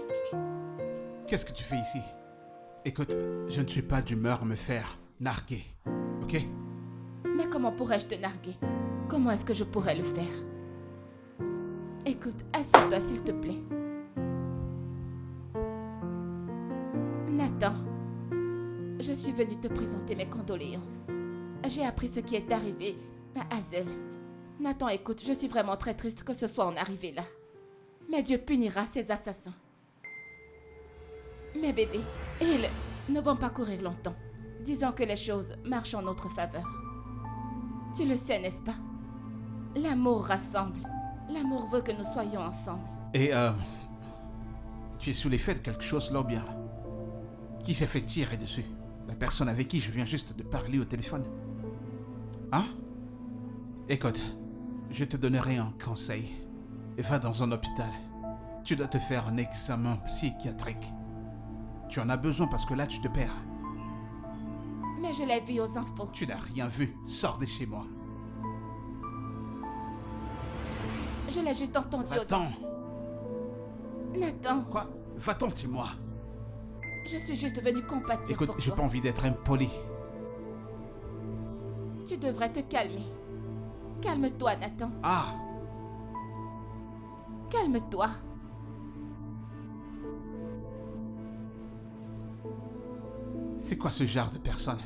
B: Qu'est-ce que tu fais ici? Écoute, je ne suis pas d'humeur à me faire narguer, ok?
D: mais comment pourrais-je te narguer? Comment est-ce que je pourrais le faire? Écoute, assieds-toi s'il te plaît. Nathan, je suis venue te présenter mes condoléances. J'ai appris ce qui est arrivé à Hazel. Nathan, écoute, je suis vraiment très triste que ce soit en arrivé là. Mais Dieu punira ces assassins. Mais bébé, ils ne vont pas courir longtemps. Disons que les choses marchent en notre faveur. Tu le sais, n'est-ce pas? L'amour rassemble. L'amour veut que nous soyons ensemble.
B: Et tu es sous l'effet de quelque chose là ou bien? Qui s'est fait tirer dessus? La personne avec qui je viens juste de parler au téléphone? Hein? Écoute, je te donnerai un conseil. Va dans un hôpital. Tu dois te faire un examen psychiatrique. Tu en as besoin parce que là tu te perds.
D: Mais je l'ai vu aux infos.
B: Tu n'as rien vu. Sors de chez moi.
D: Je l'ai juste entendu aux
B: Va-t'en.
D: infos. Nathan,
B: Quoi? Va-t'en de chez moi.
D: je suis juste venue compatir
B: Écoute,
D: pour
B: j'ai
D: toi.
B: pas envie d'être impoli.
D: Tu devrais te calmer. Calme-toi, Nathan.
B: Ah!
D: Calme-toi.
B: C'est quoi ce genre de personne?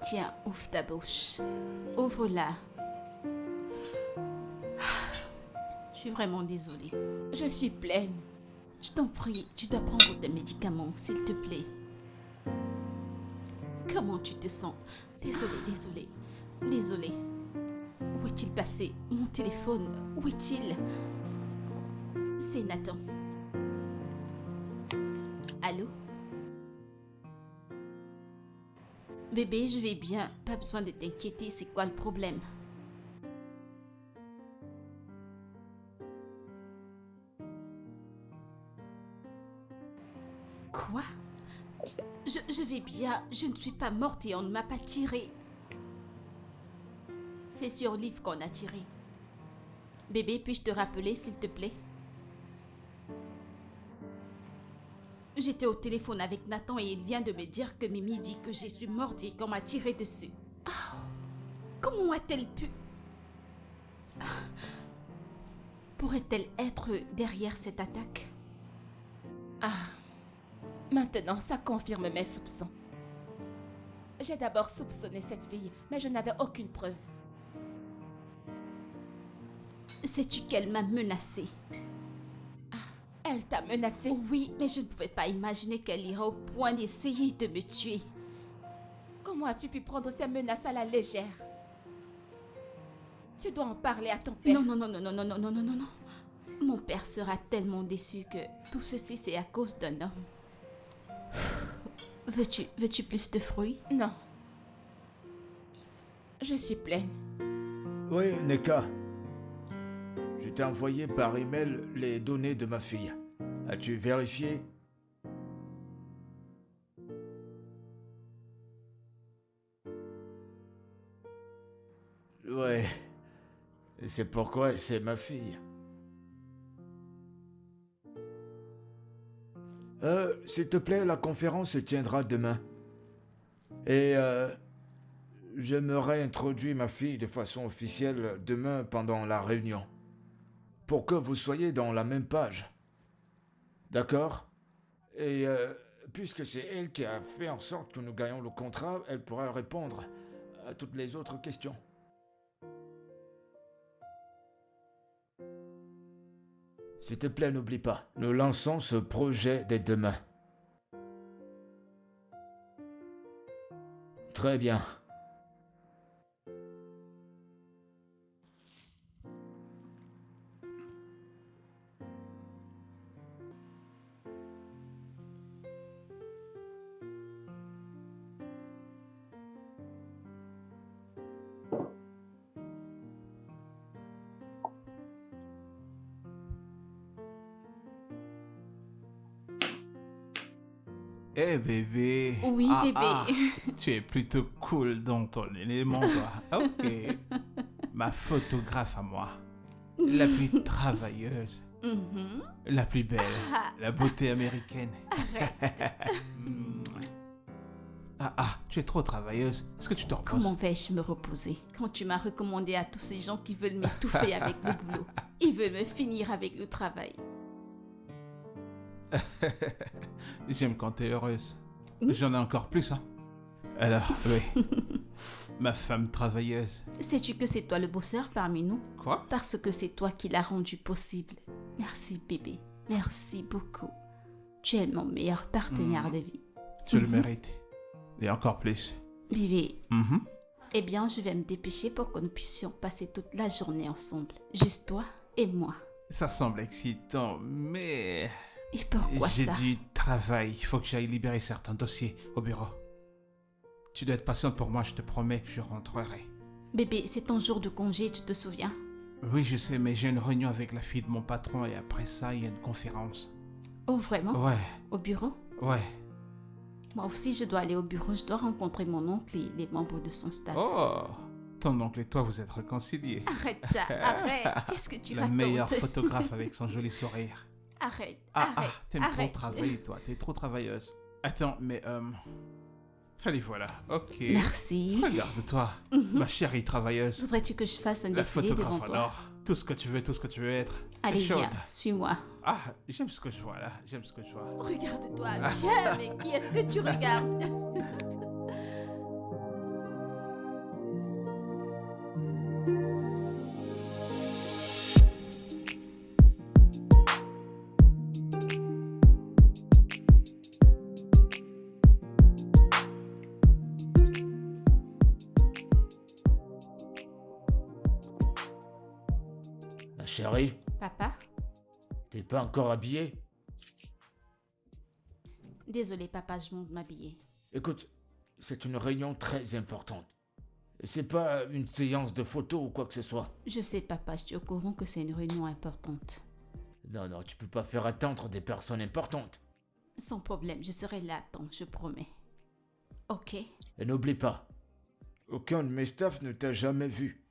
A: Tiens, ouvre ta bouche. Ouvre-la. Je suis vraiment désolée.
D: Je suis pleine.
A: Je t'en prie, tu dois prendre tes médicaments, s'il te plaît. Comment tu te sens? Désolée. Où est-il passé? Mon téléphone, où est-il? C'est Nathan. Allô? Bébé, je vais bien. Pas besoin de t'inquiéter, c'est quoi le problème? Quoi? Je vais bien. Je ne suis pas morte et on ne m'a pas tiré. C'est sur Liv qu'on a tiré. Bébé, puis-je te rappeler, s'il te plaît? J'étais au téléphone avec Nathan et il vient de me dire que Mimi dit que je suis morte et qu'on m'a tiré dessus. Ah, comment a-t-elle pu... Pourrait-elle être derrière cette attaque?
D: Ah, maintenant ça confirme mes soupçons. J'ai d'abord soupçonné cette fille, mais je n'avais aucune preuve.
A: Sais-tu qu'elle m'a menacée?
D: Elle t'a menacée?
A: Oui, mais je ne pouvais pas imaginer qu'elle irait au point d'essayer de me tuer.
D: Comment as-tu pu prendre ces menaces à la légère? Tu dois en parler à ton père.
A: Non, non, non, non, non, non, non, non, non, non, non. Mon père sera tellement déçu que tout ceci c'est à cause d'un homme. Veux-tu plus de fruits?
D: Non. Je suis pleine.
C: Oui, Neka. Je t'ai envoyé par email les données de ma fille. As-tu vérifié? Ouais. Et c'est pourquoi c'est ma fille. S'il te plaît, la conférence se tiendra demain. Et j'aimerais introduire ma fille de façon officielle demain pendant la réunion. Pour que vous soyez dans la même page. D'accord? Et puisque c'est elle qui a fait en sorte que nous gagnions le contrat, elle pourra répondre à toutes les autres questions. S'il te plaît, n'oublie pas, nous lançons ce projet dès demain. Très bien.
B: Eh bébé.
A: Oui, bébé.
B: Tu es plutôt cool dans ton élément, toi. Ok. Ma photographe à moi. La plus travailleuse.
A: Mhm.
B: La plus belle. La beauté américaine. Tu es trop travailleuse. Est-ce que tu te reposes?
A: Comment vais-je me reposer quand tu m'as recommandé à tous ces gens qui veulent m'étouffer avec le boulot? Ils veulent me finir avec le travail.
B: J'aime quand t'es heureuse.
A: Hmm?
B: J'en ai encore plus, hein. Alors, oui. Ma femme travailleuse.
A: Sais-tu que c'est toi le bosseur parmi nous?
B: Quoi?
A: Parce que c'est toi qui l'as rendu possible. Merci bébé. Merci beaucoup. Tu es mon meilleur partenaire de vie.
B: Tu le mérites. Et encore plus.
A: Bébé,
B: Mhm.
A: eh bien je vais me dépêcher pour que nous puissions passer toute la journée ensemble. Juste toi et moi.
B: Ça semble excitant, mais...
A: Et pourquoi
B: J'ai
A: ça?
B: du travail. Il faut que j'aille libérer certains dossiers au bureau. Tu dois être patiente pour moi, je te promets que je rentrerai.
A: Bébé, c'est ton jour de congé, tu te souviens?
B: Oui, je sais, mais j'ai une réunion avec la fille de mon patron et après ça, il y a une conférence.
A: Oh vraiment?
B: Ouais,
A: Au bureau?
B: ouais.
A: Moi aussi je dois aller au bureau, je dois rencontrer mon oncle et les membres de son staff.
B: Oh, ton oncle et toi, vous êtes réconciliés.
A: Arrête ça, arrête. Qu'est-ce que tu
B: La
A: racontes?
B: meilleure photographe avec son joli sourire.
A: Arrête, arrête,
B: T'aimes trop
A: arrête.
B: travailler, toi. T'es trop travailleuse. Attends, mais allez, voilà. Ok.
A: Merci.
B: Regarde-toi, ma chérie travailleuse.
A: Voudrais-tu que je fasse un
B: La
A: défilé devant
B: photographe
A: toi?
B: alors. Tout ce que tu veux être.
A: Allez,
B: T'es chaude.
A: viens, suis-moi.
B: Ah, j'aime ce que je vois là. J'aime ce que je vois.
A: Regarde-toi, tiens, mais qui est-ce que tu regardes?
C: Ma chérie,
A: Papa?
C: t'es pas encore habillée?
A: Désolé, papa, je monte m'habiller.
C: Écoute, c'est une réunion très importante. C'est pas une séance de photos ou quoi que ce soit.
A: Je sais, papa, je suis au courant que c'est une réunion importante.
C: Non, tu peux pas faire attendre des personnes importantes.
A: Sans problème, je serai là, attends, je promets. Ok.
C: Et n'oublie pas, aucun de mes staffs ne t'a jamais vu.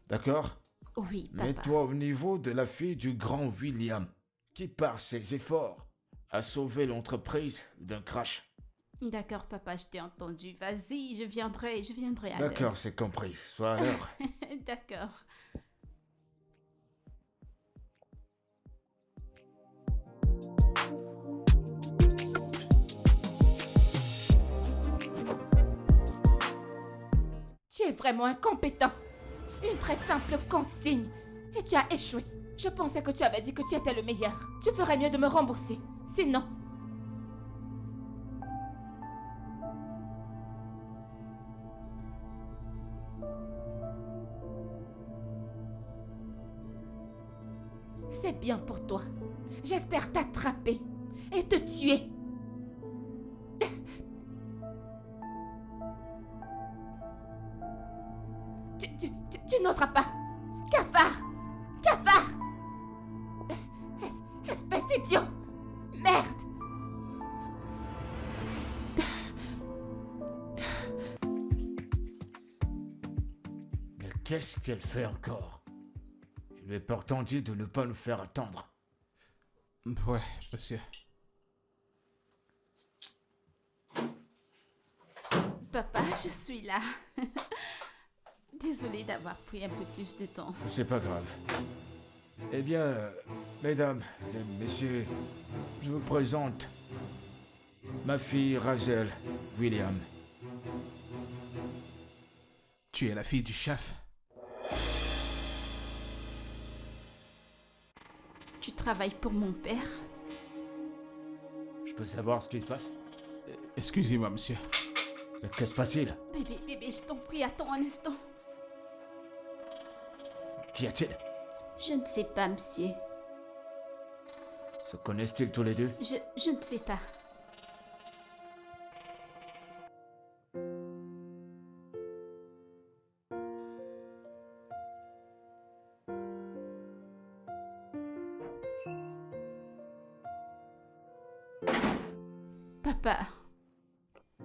C: D'accord?
A: Oui, papa.
C: Mets-toi au niveau de la fille du grand William, qui par ses efforts a sauvé l'entreprise d'un crash.
A: D'accord, papa, je t'ai entendu. Vas-y, je viendrai à
C: D'accord, c'est compris. Sois à l'heure.
A: l'heure. D'accord.
D: Tu es vraiment incompétent. Une très simple consigne. Et tu as échoué. Je pensais que tu avais dit que tu étais le meilleur. Tu ferais mieux de me rembourser. Sinon... C'est bien pour toi. J'espère t'attraper et te tuer. Tu n'oseras pas. Cafard! Cafard! Espèce d'idiot! Merde!
C: Mais qu'est-ce qu'elle fait encore? Je lui ai pourtant dit de ne pas nous faire attendre.
B: Ouais, monsieur.
A: Papa, je suis là. Désolée d'avoir pris un peu plus de temps.
C: C'est pas grave. Eh bien, mesdames et messieurs, je vous présente ma fille Rachel William.
B: Tu es la fille du chef.
A: Tu travailles pour mon père?
C: Je peux savoir ce qui se passe?
B: Excusez-moi, monsieur.
C: Mais que se passe-t-il?
A: Bébé, je t'en prie, attends un instant.
C: Qu'y a-t-il?
A: Je ne sais pas, monsieur.
C: Se connaissent-ils tous les deux?
A: Je ne sais pas.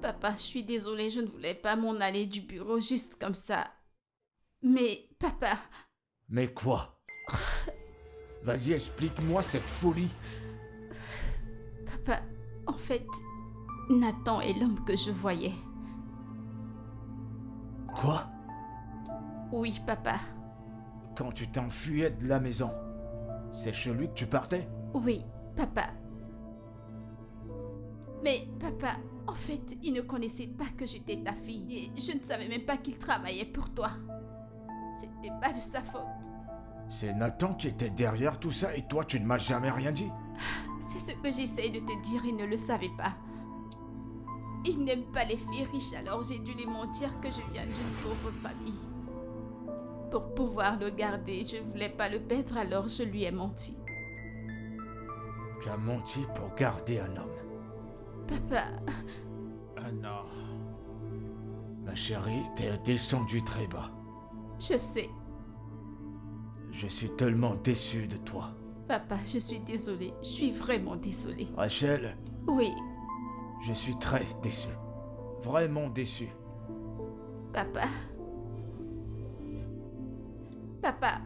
A: Papa, je suis désolée, je ne voulais pas m'en aller du bureau juste comme ça. Mais, papa...
C: Mais quoi? Vas-y, explique-moi cette folie.
A: Papa, en fait, Nathan est l'homme que je voyais.
C: Quoi?
A: Oui, papa.
C: Quand tu t'enfuyais de la maison, c'est chez lui que tu partais?
A: Oui, papa. Mais, papa, en fait, il ne connaissait pas que j'étais ta fille. Et je ne savais même pas qu'il travaillait pour toi. C'était pas de sa faute.
C: C'est Nathan qui était derrière tout ça et toi, tu ne m'as jamais rien dit?
A: C'est ce que j'essaye de te dire, il ne le savait pas. Il n'aime pas les filles riches, alors j'ai dû lui mentir que je viens d'une pauvre famille. Pour pouvoir le garder, je ne voulais pas le perdre, alors je lui ai menti.
C: Tu as menti pour garder un homme.
A: Papa,
B: Ah non.
C: Ma chérie, t'es descendue très bas.
A: je sais.
C: Je suis tellement déçu de toi.
A: Papa, je suis désolée. Je suis vraiment désolée.
C: Rachel,
A: Oui,
C: je suis très déçu. Vraiment déçu.
A: papa. Papa.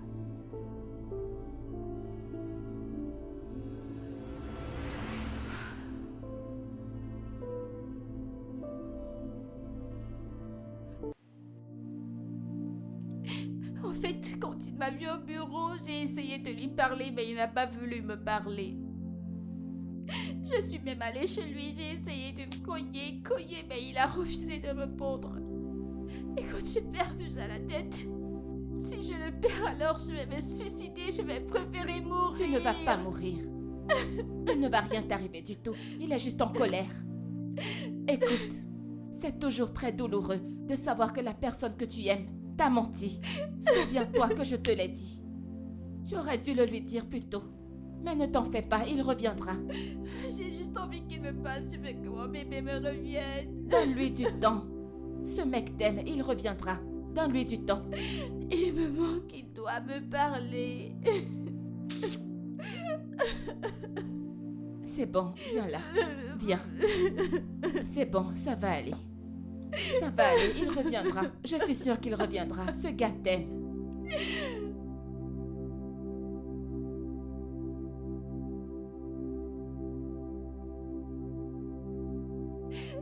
A: En fait, quand il m'a vu au bureau, j'ai essayé de lui parler, mais il n'a pas voulu me parler. Je suis même allée chez lui, j'ai essayé de le cogner, mais il a refusé de répondre. Écoute, j'ai perdu déjà la tête. Si je le perds, alors je vais me suicider, je vais préférer mourir.
D: Tu ne vas pas mourir. Il ne va rien t'arriver du tout. Il est juste en colère. Écoute, c'est toujours très douloureux de savoir que la personne que tu aimes t'a menti. Souviens-toi que je te l'ai dit. Tu aurais dû le lui dire plus tôt. Mais ne t'en fais pas, il reviendra.
A: J'ai juste envie qu'il me parle, je veux que mon bébé me revienne.
D: Donne-lui du temps. Ce mec t'aime, il reviendra. Donne-lui du temps.
A: Il me manque, il doit me parler.
D: C'est bon, viens là. Viens. C'est bon, ça va aller. Ça va aller, il reviendra. Je suis sûre qu'il reviendra. Ce gars t'aime.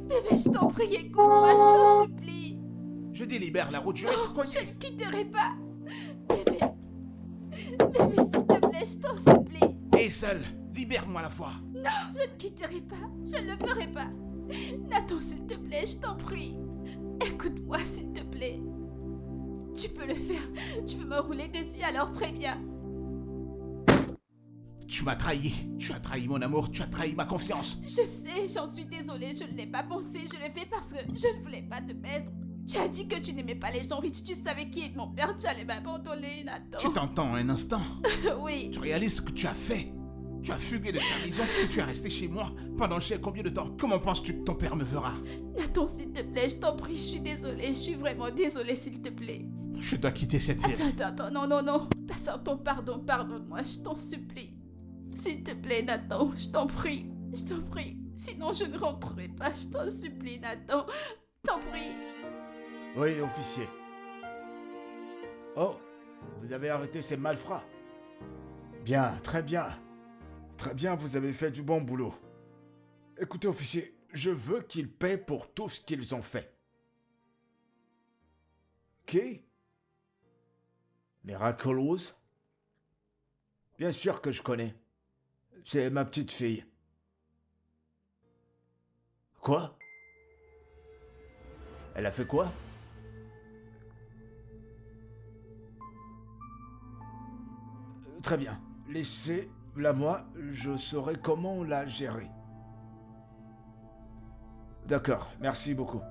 A: Bébé, je t'en prie, écoute-moi, je t'en supplie.
B: Je dis libère la route, je vais te
A: Je
B: cogner.
A: ne quitterai pas. Bébé. Bébé, s'il te plaît, je t'en supplie.
B: Et seul, libère-moi la foi.
A: Je ne quitterai pas. Je ne le ferai pas. Nathan, s'il te plaît, je t'en prie. Écoute-moi, s'il te plaît. Tu peux le faire. Tu veux me rouler dessus, alors très bien.
B: Tu m'as trahi. Tu as trahi mon amour, tu as trahi ma confiance.
A: Je sais, j'en suis désolée, je ne l'ai pas pensé. Je l'ai fait parce que je ne voulais pas te perdre. Tu as dit que tu n'aimais pas les gens riches. Tu savais qui est mon père. Tu allais m'abandonner, Nathan.
B: Tu t'entends un instant.
A: Oui.
B: Tu réalises ce que tu as fait. Tu as fugué de ta maison et tu es resté chez moi pendant je sais combien de temps. Comment penses-tu que ton père me verra?
A: Nathan, s'il te plaît, je t'en prie, je suis désolée. Je suis vraiment désolée, s'il te plaît.
B: Je dois quitter cette ville.
A: Attends, non. Passant pardon, pardonne-moi, je t'en supplie. S'il te plaît, Nathan, je t'en prie. Sinon, je ne rentrerai pas, je t'en supplie, Nathan. T'en prie.
C: Oui, officier. Oh, vous avez arrêté ces malfrats. Bien, très bien. Très bien, vous avez fait du bon boulot. Écoutez, officier, je veux qu'ils paient pour tout ce qu'ils ont fait. Qui? Miraculous? Bien sûr que je connais. C'est ma petite fille. Quoi? Elle a fait quoi? Très bien. Laissez-la moi, je saurai comment la gérer. D'accord, merci beaucoup.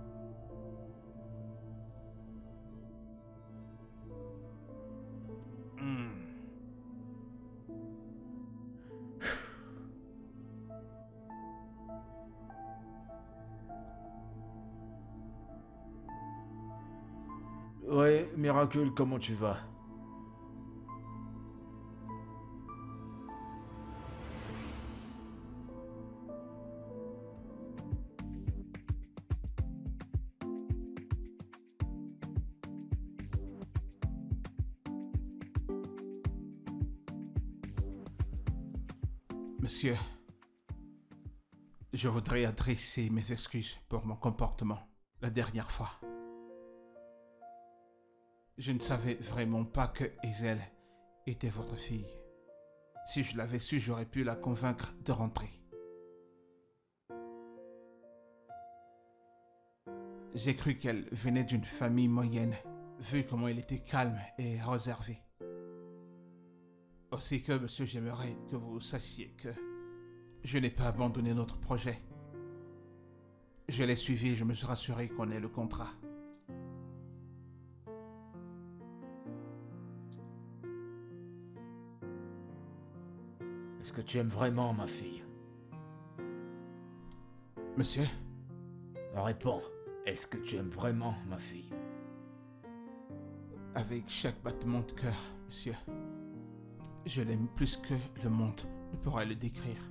C: Ouais, Miracle, comment tu vas?
B: Monsieur, je voudrais adresser mes excuses pour mon comportement la dernière fois. Je ne savais vraiment pas que Hazel était votre fille. Si je l'avais su, j'aurais pu la convaincre de rentrer. J'ai cru qu'elle venait d'une famille moyenne, vu comment elle était calme et réservée. Aussi que, monsieur, j'aimerais que vous sachiez que je n'ai pas abandonné notre projet. Je l'ai suivi et je me suis rassuré qu'on ait le contrat.
C: Est-ce que tu aimes vraiment ma fille?
B: Monsieur,
C: Réponds. Est-ce que tu aimes vraiment ma fille?
B: avec chaque battement de cœur, monsieur, je l'aime plus que le monde ne pourra le décrire.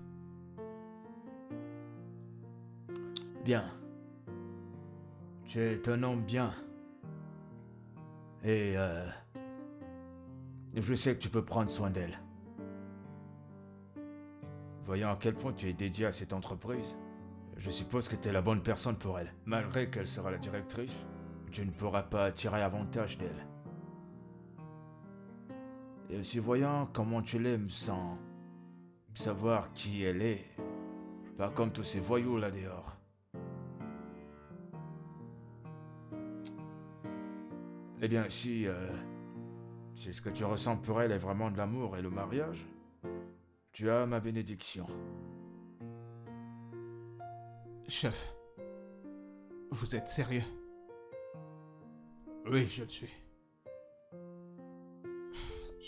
C: Bien. Tu es un homme bien. Et je sais que tu peux prendre soin d'elle. Voyant à quel point tu es dédié à cette entreprise, je suppose que tu es la bonne personne pour elle. Malgré qu'elle sera la directrice, tu ne pourras pas tirer avantage d'elle. Et aussi voyant comment tu l'aimes sans savoir qui elle est, pas comme tous ces voyous là dehors. Eh bien, si ce que tu ressens pour elle est vraiment de l'amour et le mariage, tu as ma bénédiction.
B: Chef, vous êtes sérieux? Oui, je le suis.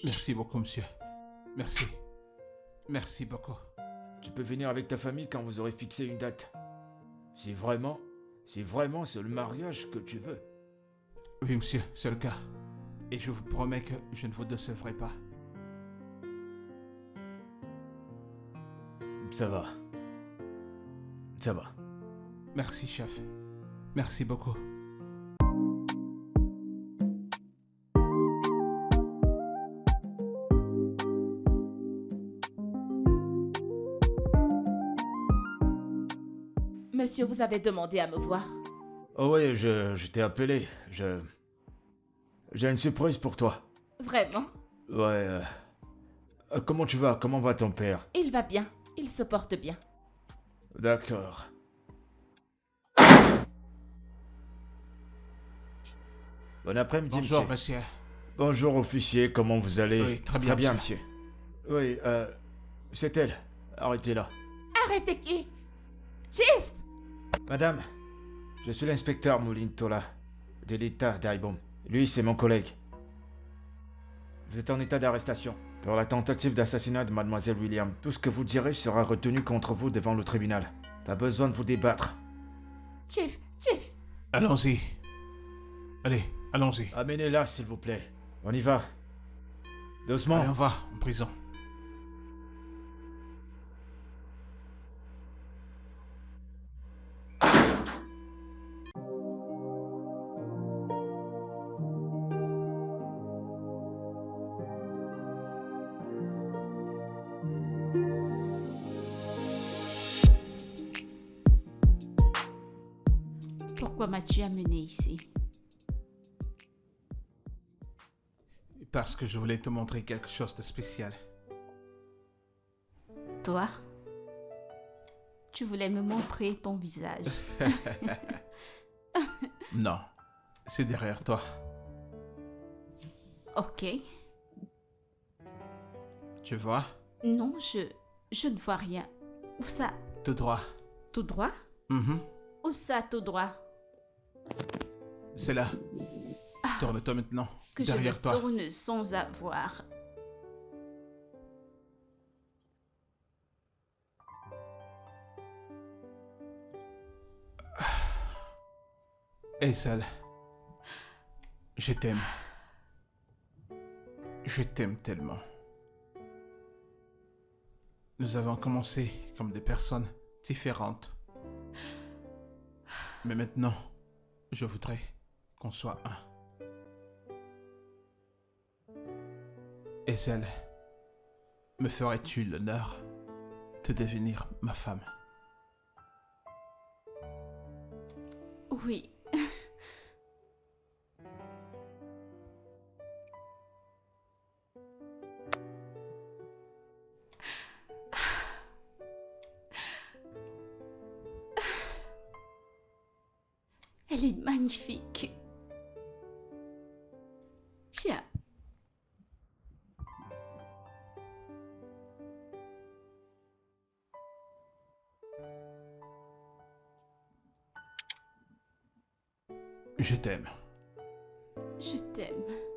B: Merci beaucoup, monsieur. Merci. Merci beaucoup.
C: Tu peux venir avec ta famille quand vous aurez fixé une date. Si vraiment c'est le mariage que tu veux.
B: Oui, monsieur, c'est le cas. Et je vous promets que je ne vous décevrai pas.
C: Ça va. Ça va.
B: Merci, chef. Merci beaucoup.
D: Monsieur, vous avez demandé à me voir.
C: Oh oui, je t'ai appelé. J'ai une surprise pour toi.
D: Vraiment?
C: Ouais. Comment tu vas? Comment va ton père?
D: Il va bien. Il se porte bien.
C: D'accord. Bon après-midi,
B: Bonjour,
C: monsieur.
B: monsieur.
C: Bonjour, officier. Comment vous allez?
B: Oui, très bien,
C: monsieur. Oui, c'est elle. Arrêtez-la.
D: Arrêtez qui? Chief!
C: Madame, je suis l'inspecteur Moulintola, de l'État d'Aibom. Lui, c'est mon collègue. Vous êtes en état d'arrestation pour la tentative d'assassinat de Mademoiselle William. Tout ce que vous direz sera retenu contre vous devant le tribunal. Pas besoin de vous débattre.
D: Chief!
B: Allons-y. Allez, allons-y.
C: Amenez-la, s'il vous plaît. On y va. Doucement.
B: Allez, on va en prison.
A: Pourquoi m'as-tu amené ici?
B: Parce que je voulais te montrer quelque chose de spécial.
A: Toi? Tu voulais me montrer ton visage.
B: Non, c'est derrière toi.
A: Ok.
B: Tu vois?
A: Non, je ne vois rien. Où ça?
B: Tout droit.
A: Tout droit?
B: Mhm.
A: Où ça, tout droit?
B: C'est là. Tourne-toi maintenant.
A: Que je me
B: Derrière toi.
A: tourne sans avoir.
B: Hazel, je t'aime. Je t'aime tellement. Nous avons commencé comme des personnes différentes. Mais maintenant, je voudrais qu'on soit un. Hazel, me ferais-tu l'honneur de devenir ma femme?
A: Oui. Elle est magnifique. Viens.
B: Je t'aime.
A: Je t'aime.